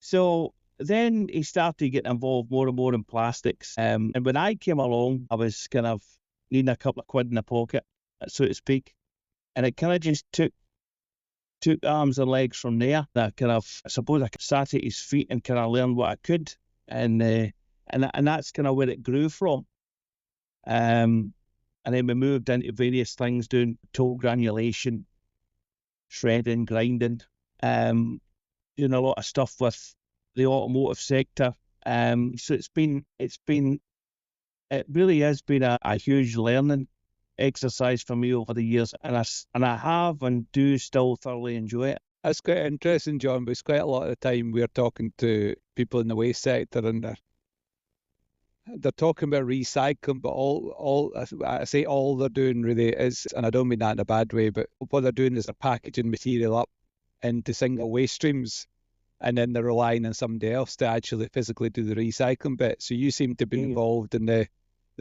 So then he started getting involved more and more in plastics, and when I came along, I was kind of needing a couple of quid in the pocket, so to speak, and it kind of just took arms and legs from there. That kind of, I suppose, I sat at his feet and kind of learned what I could, and that's kind of where it grew from. And then we moved into various things, doing tool granulation, shredding, grinding, doing a lot of stuff with the automotive sector. So it really has been a huge learning exercise for me over the years, and I have and do still thoroughly enjoy it. That's quite interesting, John, because quite a lot of the time we're talking to people in the waste sector, and they're talking about recycling, but all they're doing really is, and I don't mean that in a bad way, but what they're doing is they're packaging material up into single waste streams, and then they're relying on somebody else to actually physically do the recycling bit. So you seem to be involved in the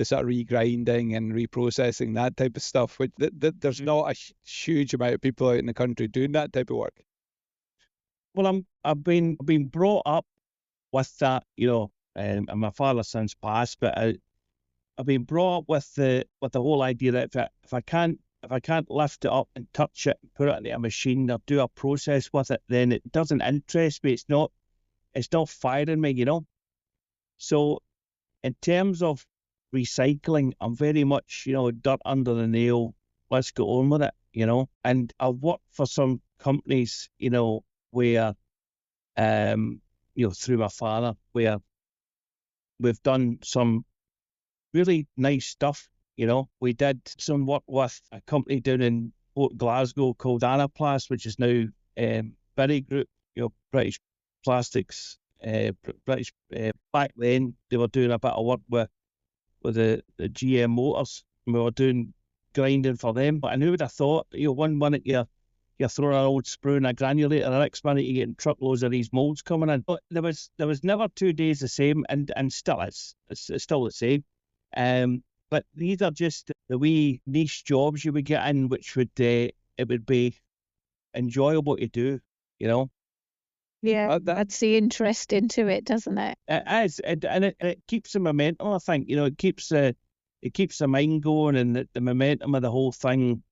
sort of regrinding and reprocessing, that type of stuff, which there's not a huge amount of people out in the country doing that type of work. Well, I've been brought up with that, and my father since passed, but I've been brought up with the whole idea that if I can't lift it up and touch it and put it into a machine or do a process with it, then it doesn't interest me. It's not firing me, So in terms of recycling, I'm very much, dirt under the nail, let's go on with it, and I've worked for some companies, where through my father, where we've done some really nice stuff. We did some work with a company down in Port Glasgow called Anaplast, which is now Berry Group, British Plastics. British back then they were doing a bit of work with the GM motors. We were doing grinding for them. And who would have thought, 1 minute you're throwing an old sprue in a granulator, and the next minute you're getting truckloads of these moulds coming in. But there was never 2 days the same, and still it's still the same. But these are just the wee niche jobs you would get in, which it would be enjoyable to do, Yeah, that's the interest into it, doesn't it? It is, and it keeps the momentum. I think it keeps the mind going, and the momentum of the whole thing,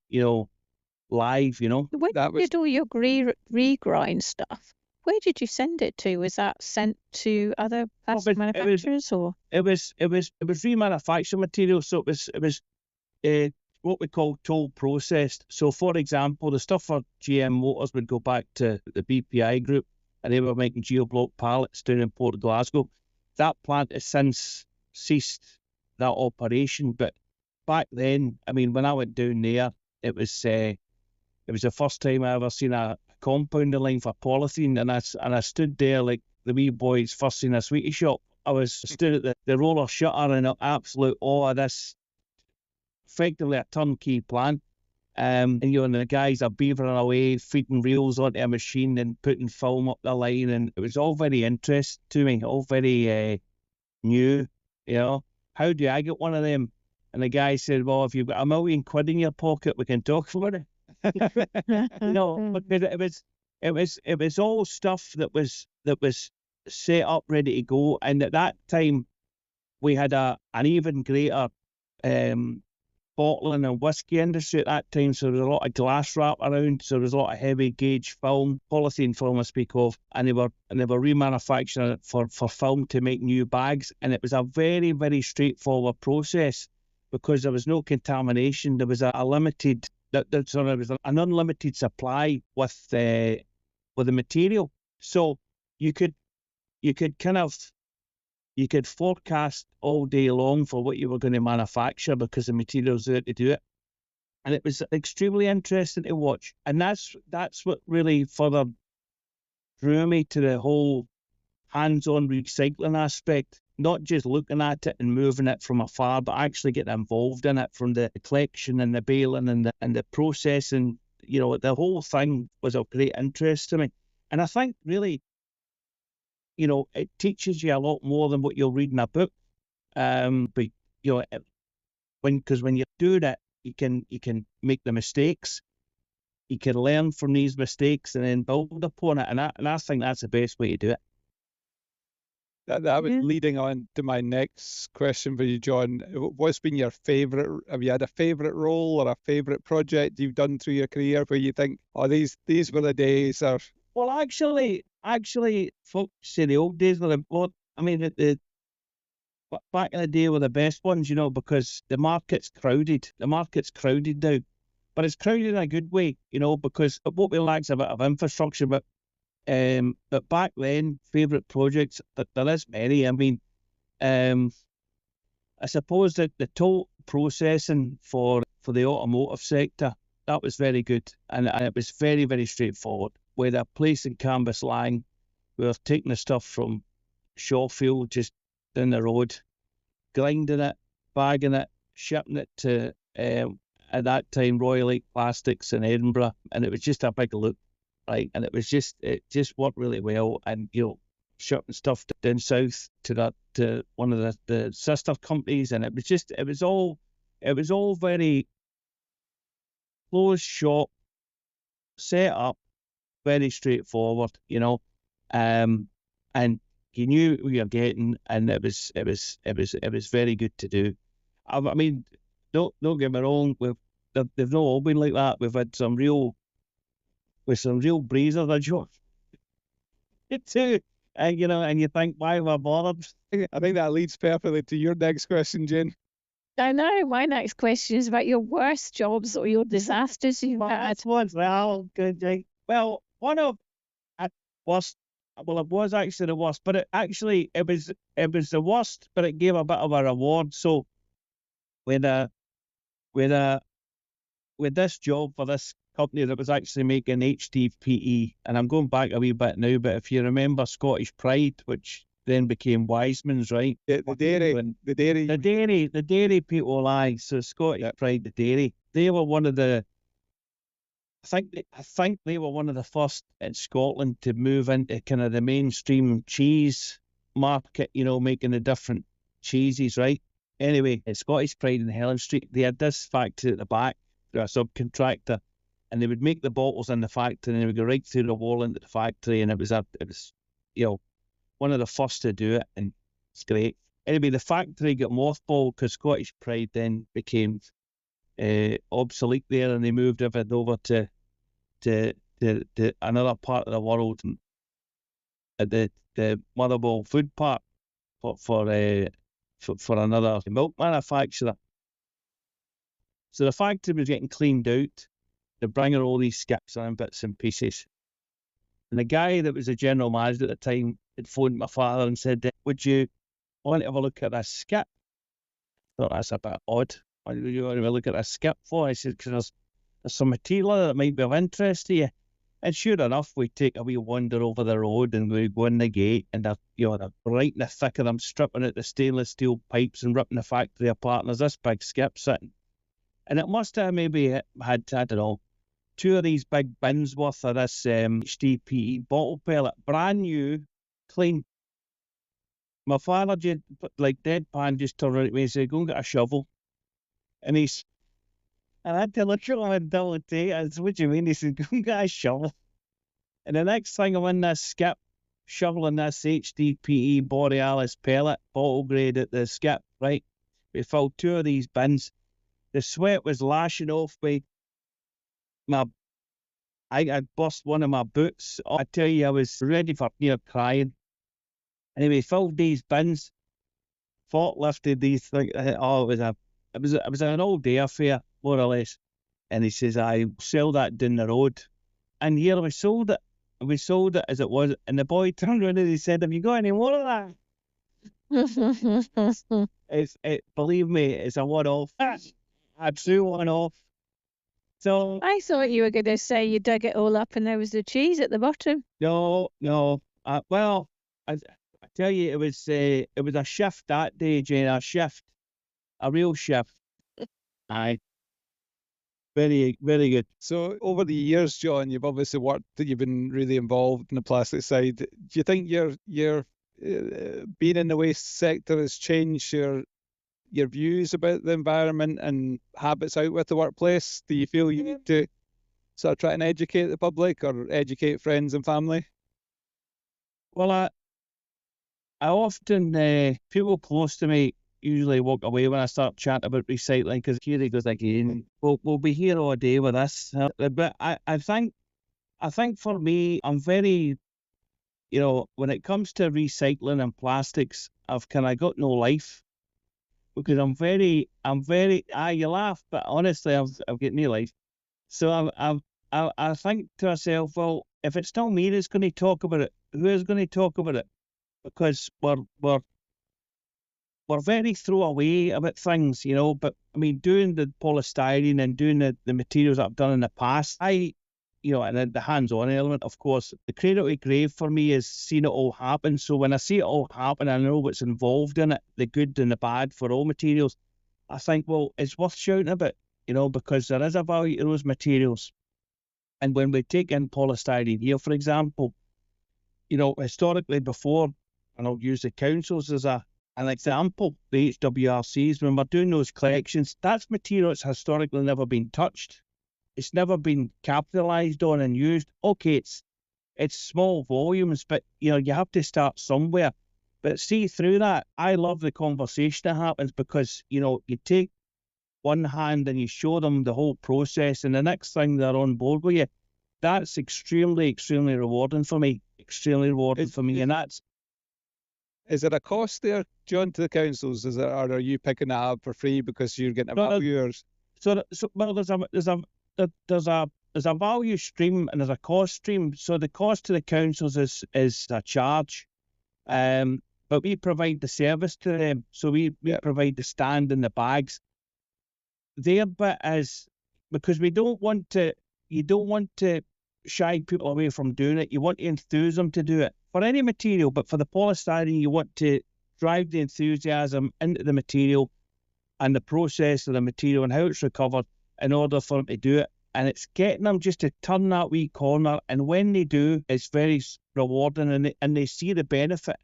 live. When you did all your regrind stuff, where did you send it to? Was that sent to other plastic manufacturers, or? It was remanufactured material, so it was what we call toll processed. So, for example, the stuff for GM motors would go back to the BPI group, and they were making geoblock pallets down in Port Glasgow. That plant has since ceased that operation, but back then, when I went down there, it was the first time I ever seen a compounder line for polythene, and I stood there like the wee boys first seen a sweetie shop, I was stood at the roller shutter in absolute awe of this, effectively a turnkey plan. And the guys are beavering away, feeding reels onto a machine and putting film up the line, and it was all very interesting to me, all very new. How do I get one of them? And the guy said, well, if you've got £1 million in your pocket, we can talk about it. Because it was all stuff that was set up, ready to go. And at that time, we had an even greater bottling and whiskey industry at that time, so there was a lot of glass wrap around, so there was a lot of heavy gauge film, polythene film I speak of, and they were remanufacturing it for film to make new bags, and it was a very, very straightforward process because there was no contamination. There was an unlimited supply with the material, so you could forecast all day long for what you were going to manufacture because the material's there to do it. And it was extremely interesting to watch. And that's what really further drew me to the whole hands-on recycling aspect, not just looking at it and moving it from afar, but actually getting involved in it from the collection and the baling and the processing. The whole thing was of great interest to me. And I think really, it teaches you a lot more than what you'll read in a book. But when you're doing it, you can make the mistakes. You can learn from these mistakes and then build upon it. And I think that's the best way to do it. That was leading on to my next question for you, John. What's been your favourite? Have you had a favourite role or a favourite project you've done through your career where you think, oh, these were the days? Or well, actually, folks say the old days were the back in the day were the best ones, because the market's crowded. The market's crowded now, but it's crowded in a good way, because what we lack is a bit of infrastructure. But back then, favourite projects, there is many. I mean, I suppose that the toll processing for the automotive sector, that was very good, and it was very, very straightforward. With a place in Canvas Lang, we were taking the stuff from Shawfield just down the road, grinding it, bagging it, shipping it to, at that time, Royal Lake Plastics in Edinburgh, and it was just a big look, right? And it just worked really well, and shipping stuff down south to one of the sister companies, and it was all very closed shop, set up, very straightforward, and you knew what you were getting, and it was very good to do. I mean, don't get me wrong, they've not all been like that. We've had some real breezers, John. Too, and you think, why am I bothered? I think that leads perfectly to your next question, Jane. I know. My next question is about your worst jobs or your disasters you've had. Well, one of worst. Well, it was actually the worst, but it was the worst, but it gave a bit of a reward. So, with this job for this company that was actually making HDPE, and I'm going back a wee bit now, but if you remember Scottish Pride, which then became Wiseman's, right? The dairy people, aye. So Scottish Pride, the dairy, they were one of the. I think they were one of the first in Scotland to move into kind of the mainstream cheese market, making the different cheeses, right? Anyway, at Scottish Pride in Helen Street, they had this factory at the back through a subcontractor, and they would make the bottles in the factory, and they would go right through the wall into the factory, and it was one of the first to do it, and it's great. Anyway, the factory got mothballed because Scottish Pride then became obsolete there, and they moved everything over to another part of the world, at the Motherwell Food Park for another milk manufacturer. So the factory was getting cleaned out. They're bringing all these skips in bits and pieces. And the guy that was the general manager at the time had phoned my father and said, would you want to have a look at this skip? I thought, that's a bit odd. Why would you want to have a look at this skip for? I said, because there's some material that might be of interest to you. And sure enough, we take a wee wander over the road and we go in the gate, and they're right in the thick of them, stripping out the stainless steel pipes and ripping the factory apart. And there's this big skip sitting. And it must have maybe had, I don't know, 2 of these big bins worth of this HDPE bottle pellet, brand new, clean. My father, like deadpan, just turned around to me and said, "Go and get a shovel." And I had to look at him and double take. I said, "What do you mean?" He said, "Go and get a shovel." And the next thing I'm in this skip, shoveling this HDPE Borealis pellet, bottle grade at the skip, right? We filled 2 of these bins. The sweat was lashing off me. I had burst one of my boots. I tell you, I was ready for near crying. Anyway, filled these bins, forklifted these things. Oh, it was an all day affair, more or less. And he says, "I sell that down the road." And here we sold it. We sold it as it was. And the boy turned around and he said, "Have you got any more of that?" Believe me, it's a one-off. A true one-off. So I thought you were going to say you dug it all up and there was the cheese at the bottom. No. Well, I tell you, it was a shift that day, Jane. A real shift. Aye, very, very good. So over the years, John, you've obviously you've been really involved in the plastic side. Do you think your being in the waste sector has changed your views about the environment and habits out with the workplace? Do you feel you need to sort of try and educate the public or educate friends and family? Well, I often, people close to me usually walk away when I start chatting about recycling, because here he goes again. We'll be here all day with this. But I think for me, I'm very, when it comes to recycling and plastics, I've kind of got no life. Because you laugh, but honestly, I've got no life. So I think to myself, well, if it's not me that's going to talk about it, who is going to talk about it? Because we're very throwaway about things, But I mean, doing the polystyrene and doing the materials that I've done in the past, and then the hands-on element, of course, the cradle to grave for me is seeing it all happen. So when I see it all happen, I know what's involved in it, the good and the bad for all materials. I think, well, it's worth shouting about, because there is a value to those materials. And when we take in polystyrene here, for example, historically before, and I'll use the councils as an example, the HWRCs, when we're doing those collections, that's material that's historically never been touched. It's never been capitalised on and used. Okay, it's small volumes, but you have to start somewhere. But see, through that, I love the conversation that happens, because you take one hand and you show them the whole process, and the next thing they're on board with you. That's extremely, extremely rewarding for me. Extremely rewarding for me, and that's. Is there a cost there, John, to the councils? Or are you picking that up for free because you're getting a value? Well, there's a value stream and there's a cost stream. So the cost to the councils is a charge, but we provide the service to them. So we provide the stand and the bags. Their bit is, because you don't want to shy people away from doing it. You want to enthuse them to do it for any material, but for the polystyrene, you want to drive the enthusiasm into the material and the process of the material and how it's recovered in order for them to do it. And it's getting them just to turn that wee corner. And when they do, it's very rewarding, and they see the benefit,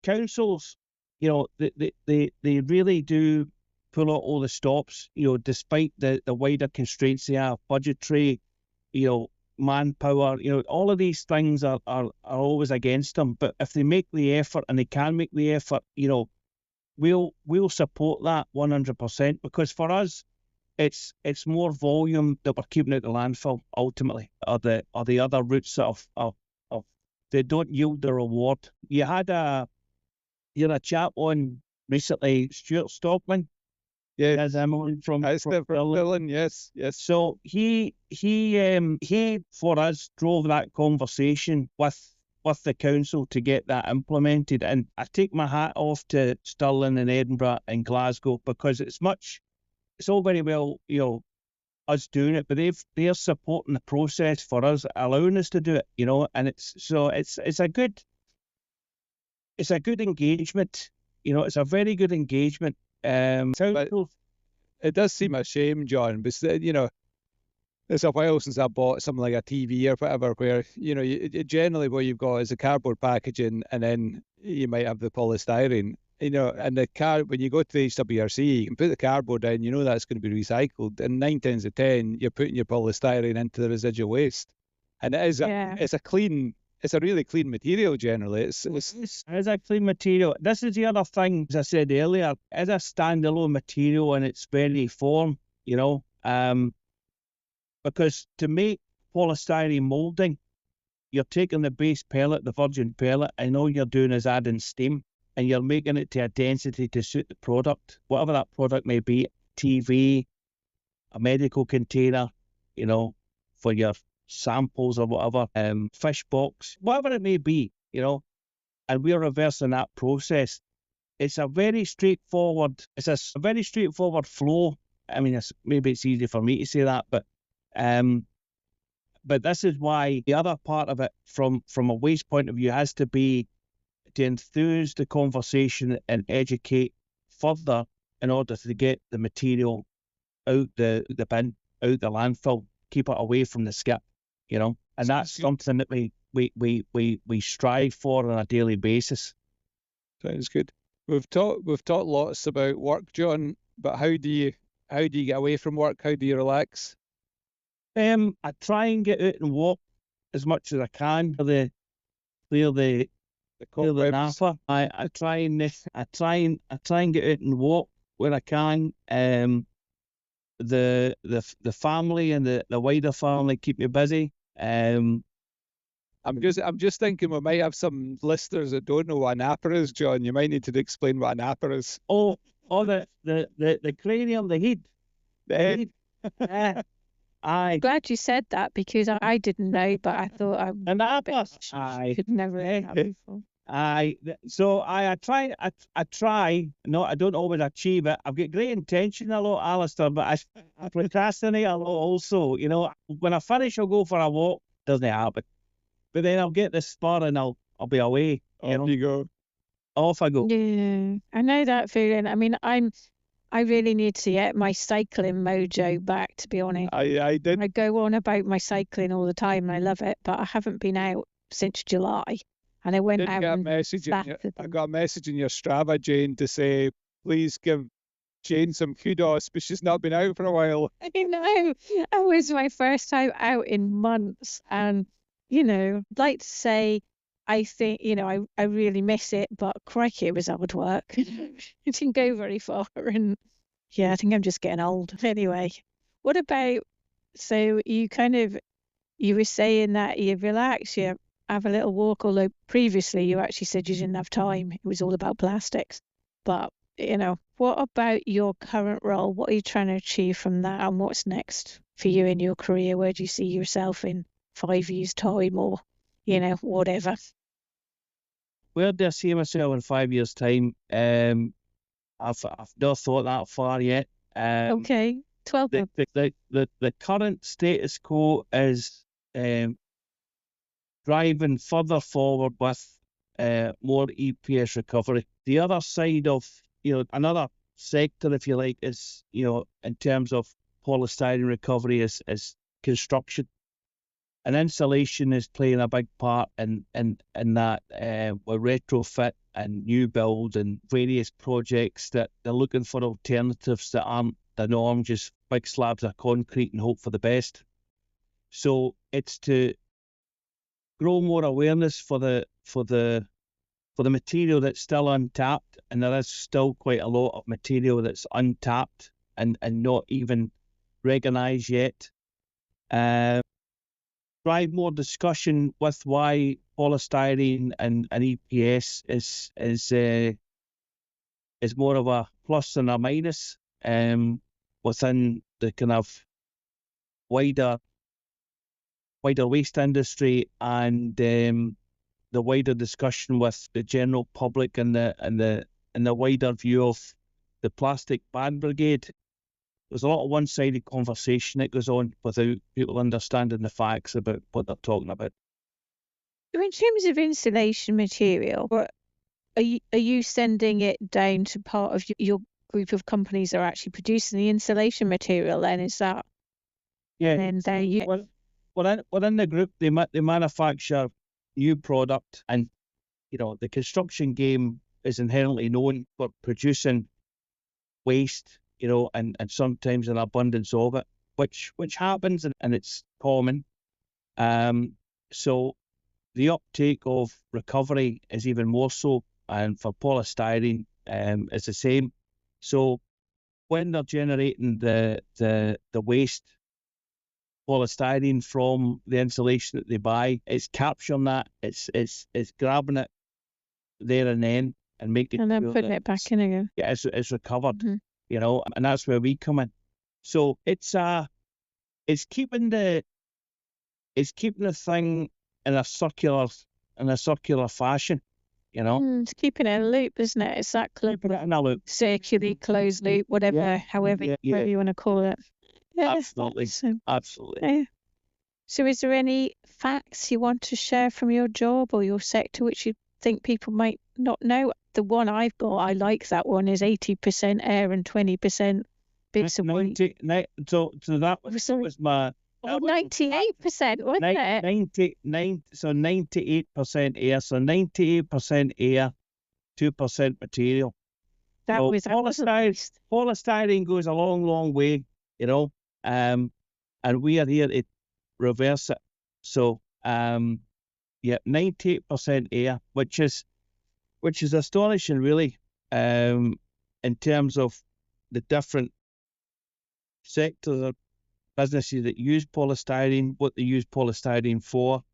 Councils, they really do pull out all the stops, despite the wider constraints they have, budgetary, manpower, all of these things are always against them. But if they make the effort, and they can make the effort, we'll support that 100%, because for us, it's more volume that we're keeping out the landfill ultimately, or the other routes of they don't yield the reward. You had a chap on recently, Stuart Stockman. Yeah, as I'm from Berlin. Yes. So he for us drove that conversation with the council to get that implemented, and I take my hat off to Stirling and Edinburgh and Glasgow, because it's all very well, us doing it, but they're supporting the process for us, allowing us to do it, you know, and it's a good engagement, you know, it's a very good engagement. But it does seem a shame, John, because you know, it's a while since I bought something like a TV or whatever, where you know, generally what you've got is a cardboard packaging, and then you might have the polystyrene. You know, and when you go to the HWRC, you can put the cardboard down, you know that's going to be recycled, and 9 times out of 10, you're putting your polystyrene into the residual waste, and it's a really clean material generally. It's a clean material. This is the other thing, as I said earlier, as a standalone material in its very form, you know, because to make polystyrene molding, you're taking the base pellet, the virgin pellet, and all you're doing is adding steam, and you're making it to a density to suit the product, whatever that product may be, TV, a medical container, you know, for your samples or whatever, fish box, whatever it may be, you know, and we're reversing that process. It's a very straightforward, flow. I mean, maybe it's easy for me to say that, but this is why the other part of it, from a waste point of view, has to be to enthuse the conversation and educate further in order to get the material out the bin, out the landfill, keep it away from the skip, you know, and that's something that we strive for on a daily basis. Sounds good. We've talked lots about work, John, but how do you get away from work? How do you relax? I try and get out and walk as much as I can. Clear the napper. I try and get out and walk where I can. The family and the wider family keep me busy. I'm just thinking we might have some listeners that don't know what a napper is, John. You might need to explain what a napper is. Oh, the cranium, the head. The head. I'm glad you said that, because I didn't know, but I thought I could never have that before. So I try. No, I don't always achieve it. I've got great intention a lot, Alistair, but I procrastinate a lot also. You know, when I finish, I'll go for a walk. Doesn't happen. But then I'll get the spur and I'll be away. Off you go. Off I go. Yeah, I know that feeling. I mean, I really need to get my cycling mojo back, to be honest. I did. I go on about my cycling all the time, and I love it, but I haven't been out since July. And I went out I got a message in your Strava, Jane, to say, please give Jane some kudos, but she's not been out for a while. I know. It was my first time out in months. And, you know, I'd like to say, I think, you know, I really miss it, but crikey, it was hard work. It didn't go very far. And yeah, I think I'm just getting old. Anyway, what about, so you were saying that you relax, you have a little walk, although previously you actually said you didn't have time. It was all about plastics. But, you know, what about your current role? What are you trying to achieve from that? And what's next for you in your career? Where do you see yourself in 5 years' time, or, you know, whatever? Where do I see myself in 5 years' time? I've not thought that far yet. Okay, 12 months. The current status quo is driving further forward with more EPS recovery. The other side of, you know, another sector, if you like, is, you know, in terms of polystyrene recovery is construction. And insulation is playing a big part in that with retrofit and new build and various projects that they're looking for alternatives that aren't the norm, just big slabs of concrete and hope for the best. So it's to grow more awareness for the material that's still untapped, and there is still quite a lot of material that's untapped and not even recognised yet. Drive more discussion with why polystyrene and EPS is more of a plus than a minus within the kind of wider waste industry, and the wider discussion with the general public and the wider view of the plastic ban brigade. there's a lot of one-sided conversation that goes on without people understanding the facts about what they're talking about. So in terms of insulation material, are you sending it down to part of your group of companies that are actually producing the insulation material? Then is that? Yeah. And then you. Within the group, they manufacture new product, and the construction game is inherently known for producing waste, and sometimes an abundance of it, which happens, and it's common. So the uptake of recovery is even more so, and for polystyrene, it's the same. So when they're generating the waste polystyrene from the insulation that they buy, it's capturing that, it's grabbing it there and then, and making and then putting it back in again. Yeah, it's recovered, and that's where we come in. So it's keeping the thing in a circular fashion, It's keeping it in a loop, isn't it? It's that keeping it in a loop, circular closed loop, whatever, whatever you want to call it. Yeah, absolutely, absolutely. Yeah. So is there any facts you want to share from your job or your sector which you think people might not know? The one I've got, I like that one, is 80% air and 20% bits of weight. So that was my... 98%, wasn't it? 98% air, so 98% air, 2% material. Polystyrene goes a long, long way, and we are here to reverse it. So, 98% air, which is astonishing, really, in terms of the different sectors of businesses that use polystyrene, what they use polystyrene for,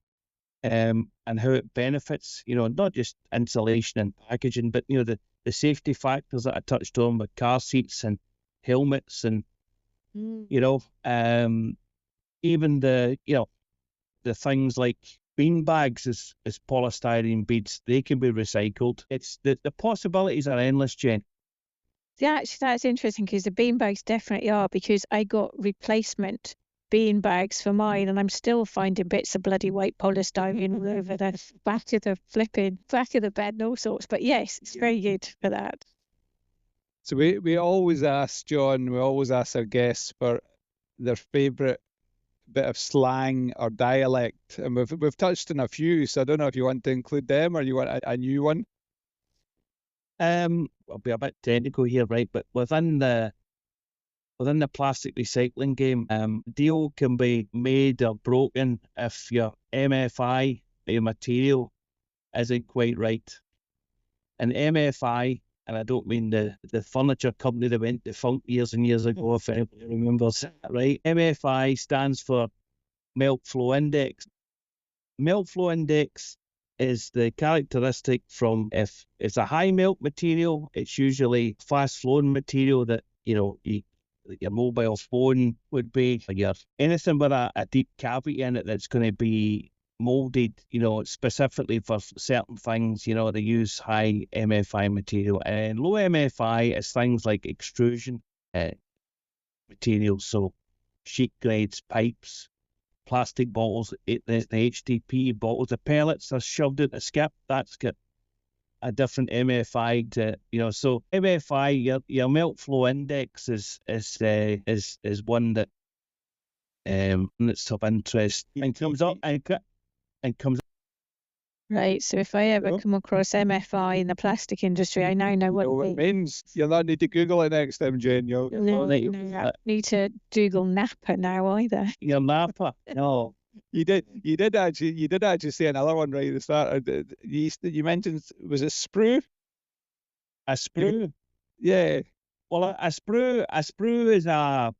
and how it benefits, not just insulation and packaging, but the safety factors that I touched on with car seats and helmets, and even the things like bean bags is polystyrene beads. They can be recycled. It's the possibilities are endless, Jen. Yeah, actually, that's interesting, because the bean bags definitely are, because I got replacement bean bags for mine, and I'm still finding bits of bloody white polystyrene all over the back of the bed and all sorts. But yes, it's very good for that. So we always ask John, we always ask our guests for their favourite bit of slang or dialect, and we've touched on a few, so I don't know if you want to include them or you want a new one. I'll be a bit technical here, right? But within the plastic recycling game, deal can be made or broken if your MFI, your material, isn't quite right. And MFI, and I don't mean the furniture company that went defunct years and years ago, if anybody remembers, right? MFI stands for melt flow index. Melt flow index is the characteristic from, if it's a high melt material, it's usually fast flowing material that, your mobile phone would be, or anything with a deep cavity in it that's going to be molded, specifically for certain things, they use high MFI material. And low MFI is things like extrusion materials, so sheet grades, pipes, plastic bottles, the HDP bottles, the pellets are shoved in the skip. That's got a different MFI to, so MFI, your melt flow index is one that that's of interest and comes up and comes up. Right, so if I ever come across MFI in the plastic industry, I now know what it means. You'll not need to Google it next time, Jane. No, I need to Google Napa now either. Your Napa? No. You did actually say another one right at the start. You mentioned, was it sprue? A sprue? Yeah. Well, a sprue is a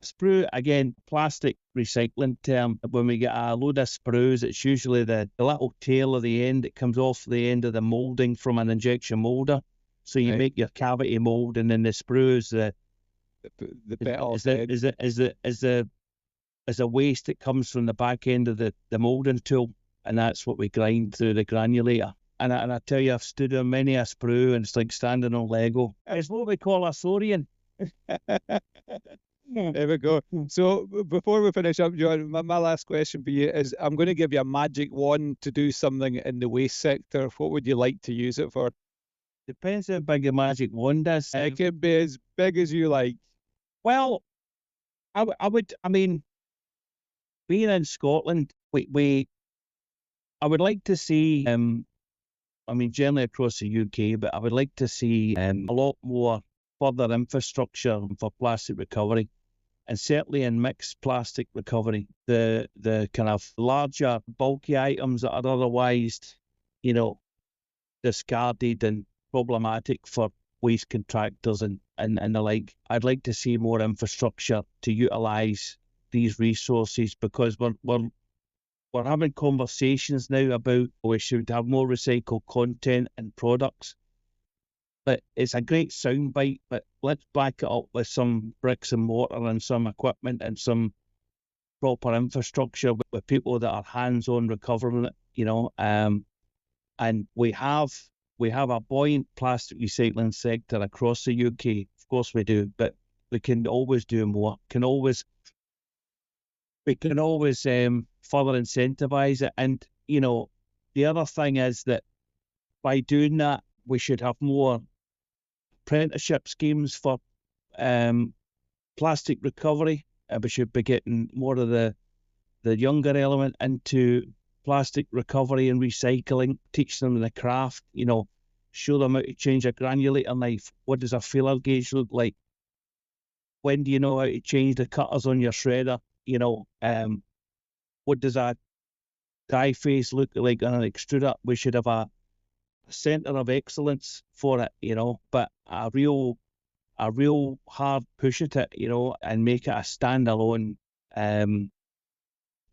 sprue, again, plastic recycling term. When we get a load of sprues, it's usually the little tail of the end that comes off the end of the moulding from an injection moulder. So you make your cavity mould, and then the sprue is the waste that comes from the back end of the moulding tool, and that's what we grind through the granulator. And I tell you, I've stood on many a sprue, and it's like standing on Lego. It's what we call a saurian. There we go. So before we finish up, John, my last question for you is, I'm going to give you a magic wand to do something in the waste sector. What would you like to use it for? Depends how big the magic wand is. It can be as big as you like. Well, I mean, being in Scotland, I would like to see, I mean, generally across the UK, but I would like to see a lot more further infrastructure for plastic recovery, and certainly in mixed plastic recovery. The kind of larger, bulky items that are otherwise, discarded and problematic for waste contractors and the like. I'd like to see more infrastructure to utilise these resources, because we're having conversations now about we should have more recycled content and products. But it's a great soundbite, but let's back it up with some bricks and mortar and some equipment and some proper infrastructure with people that are hands-on recovering it, and we have a buoyant plastic recycling sector across the UK. Of course we do, but we can always do more. We can always further incentivise it. And, the other thing is that by doing that, we should have more apprenticeship schemes for plastic recovery. We should be getting more of the younger element into plastic recovery and recycling, teach them the craft, show them how to change a granulator knife. What does a feeler gauge look like? When do you know how to change the cutters on your shredder? What does a die face look like on an extruder? We should have a centre of excellence for it, but a real hard push at it, and make it a standalone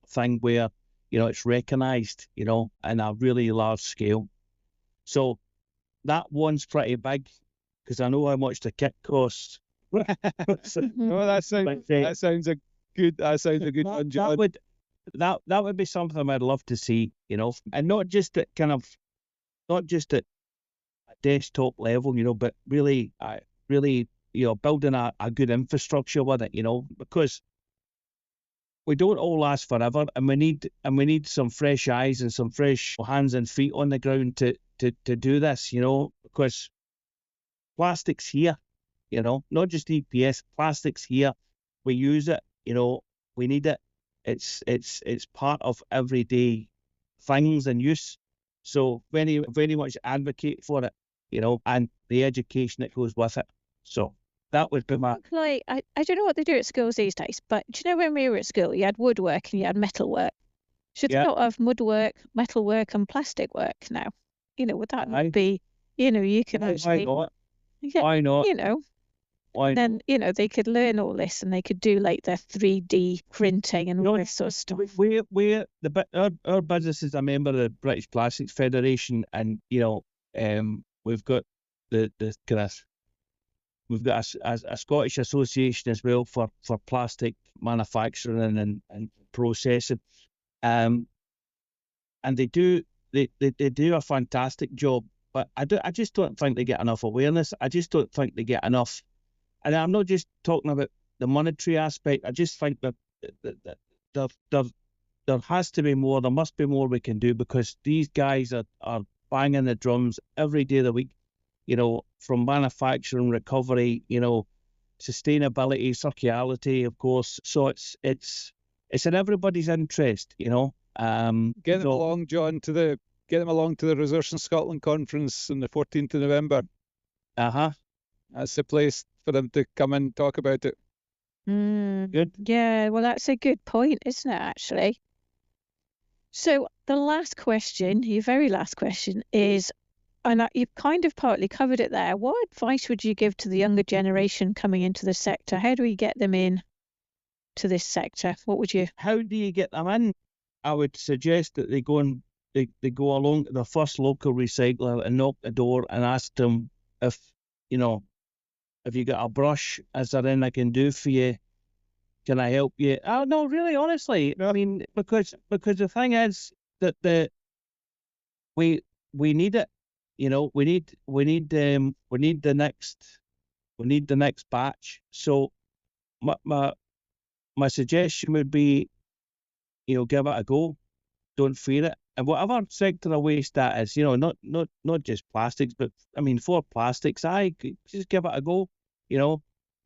thing where, it's recognised, in a really large scale. So that one's pretty big, because I know how much the kit costs. No, that sounds a good one, John. That would be something I'd love to see, and not just at a desktop level, but really, building a good infrastructure with it, because we don't all last forever, and we need some fresh eyes and some fresh hands and feet on the ground to do this, because plastic's here, not just EPS, plastic's here. We use it, we need it. It's part of everyday things and use. So very, very much advocate for it, and the education that goes with it. So that would be my... Like, I don't know what they do at schools these days, but do you know when we were at school, you had woodwork and you had metalwork? Should they not have woodwork, metalwork and plastic work now? Would that not be, you can actually... Why not? Yeah, why not? Why then, they could learn all this and they could do like their 3D printing and all this sort of stuff. Our business is a member of the British Plastics Federation, and we've got we've got a Scottish association as well for plastic manufacturing and processing, and they do a fantastic job. But I just don't think they get enough awareness. I just don't think they get enough. And I'm not just talking about the monetary aspect. I just think that there has to be more. There must be more we can do, because these guys are banging the drums every day of the week, from manufacturing, recovery, sustainability, circularity, of course. So it's in everybody's interest, Get them along, John, get them along to the Resource in Scotland conference on the 14th of November. That's the place for them to come and talk about it. Good. Yeah, well, that's a good point, isn't it, actually? So the last question, your very last question is, and you've kind of partly covered it there, what advice would you give to the younger generation coming into the sector? How do we get them in to this sector? How do you get them in? I would suggest that they go along to the first local recycler and knock the door and ask them if you got a brush, is there anything I can do for you? Can I help you? Oh no, really, honestly. I mean, because the thing is that we need it. We need the next We need the next batch. So my suggestion would be, give it a go. Don't fear it. And whatever sector of waste that is, not just plastics, but I mean, for plastics, just give it a go.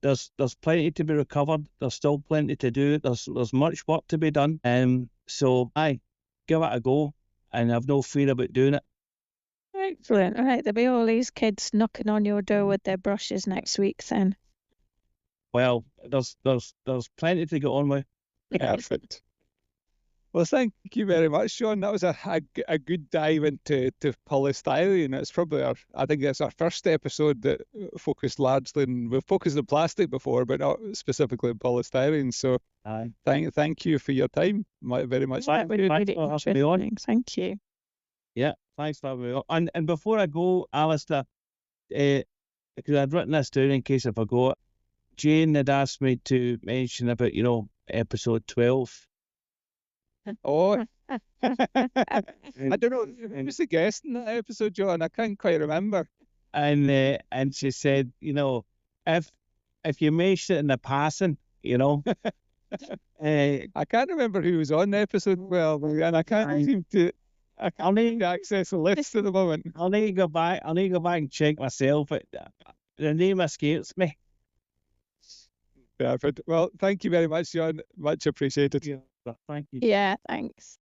There's plenty to be recovered. There's still plenty to do. There's much work to be done. So give it a go, and I've no fear about doing it. Excellent. All right, there'll be all these kids knocking on your door with their brushes next week then. Well, there's plenty to get on with. Perfect. Well, thank you very much, John. That was a good dive into polystyrene. It's probably I think it's our first episode that focused largely on, we've focused on plastic before, but not specifically on polystyrene. So thank you for your time. Very much. Thank you. Yeah, thanks for having me on. And before I go, Alistair, because I'd written this down in case I forgot, Jane had asked me to mention about, episode 12. Oh, I don't know. Who was the guest in that episode, John? I can't quite remember. And she said, if you mention it in the passing, I can't remember who was on the episode 12, and I can't seem to. I'll need to access the list at the moment. I'll need to go back and check myself. But the name escapes me. Perfect. Well, thank you very much, John. Much appreciated. Yeah, thank you. Yeah, thanks.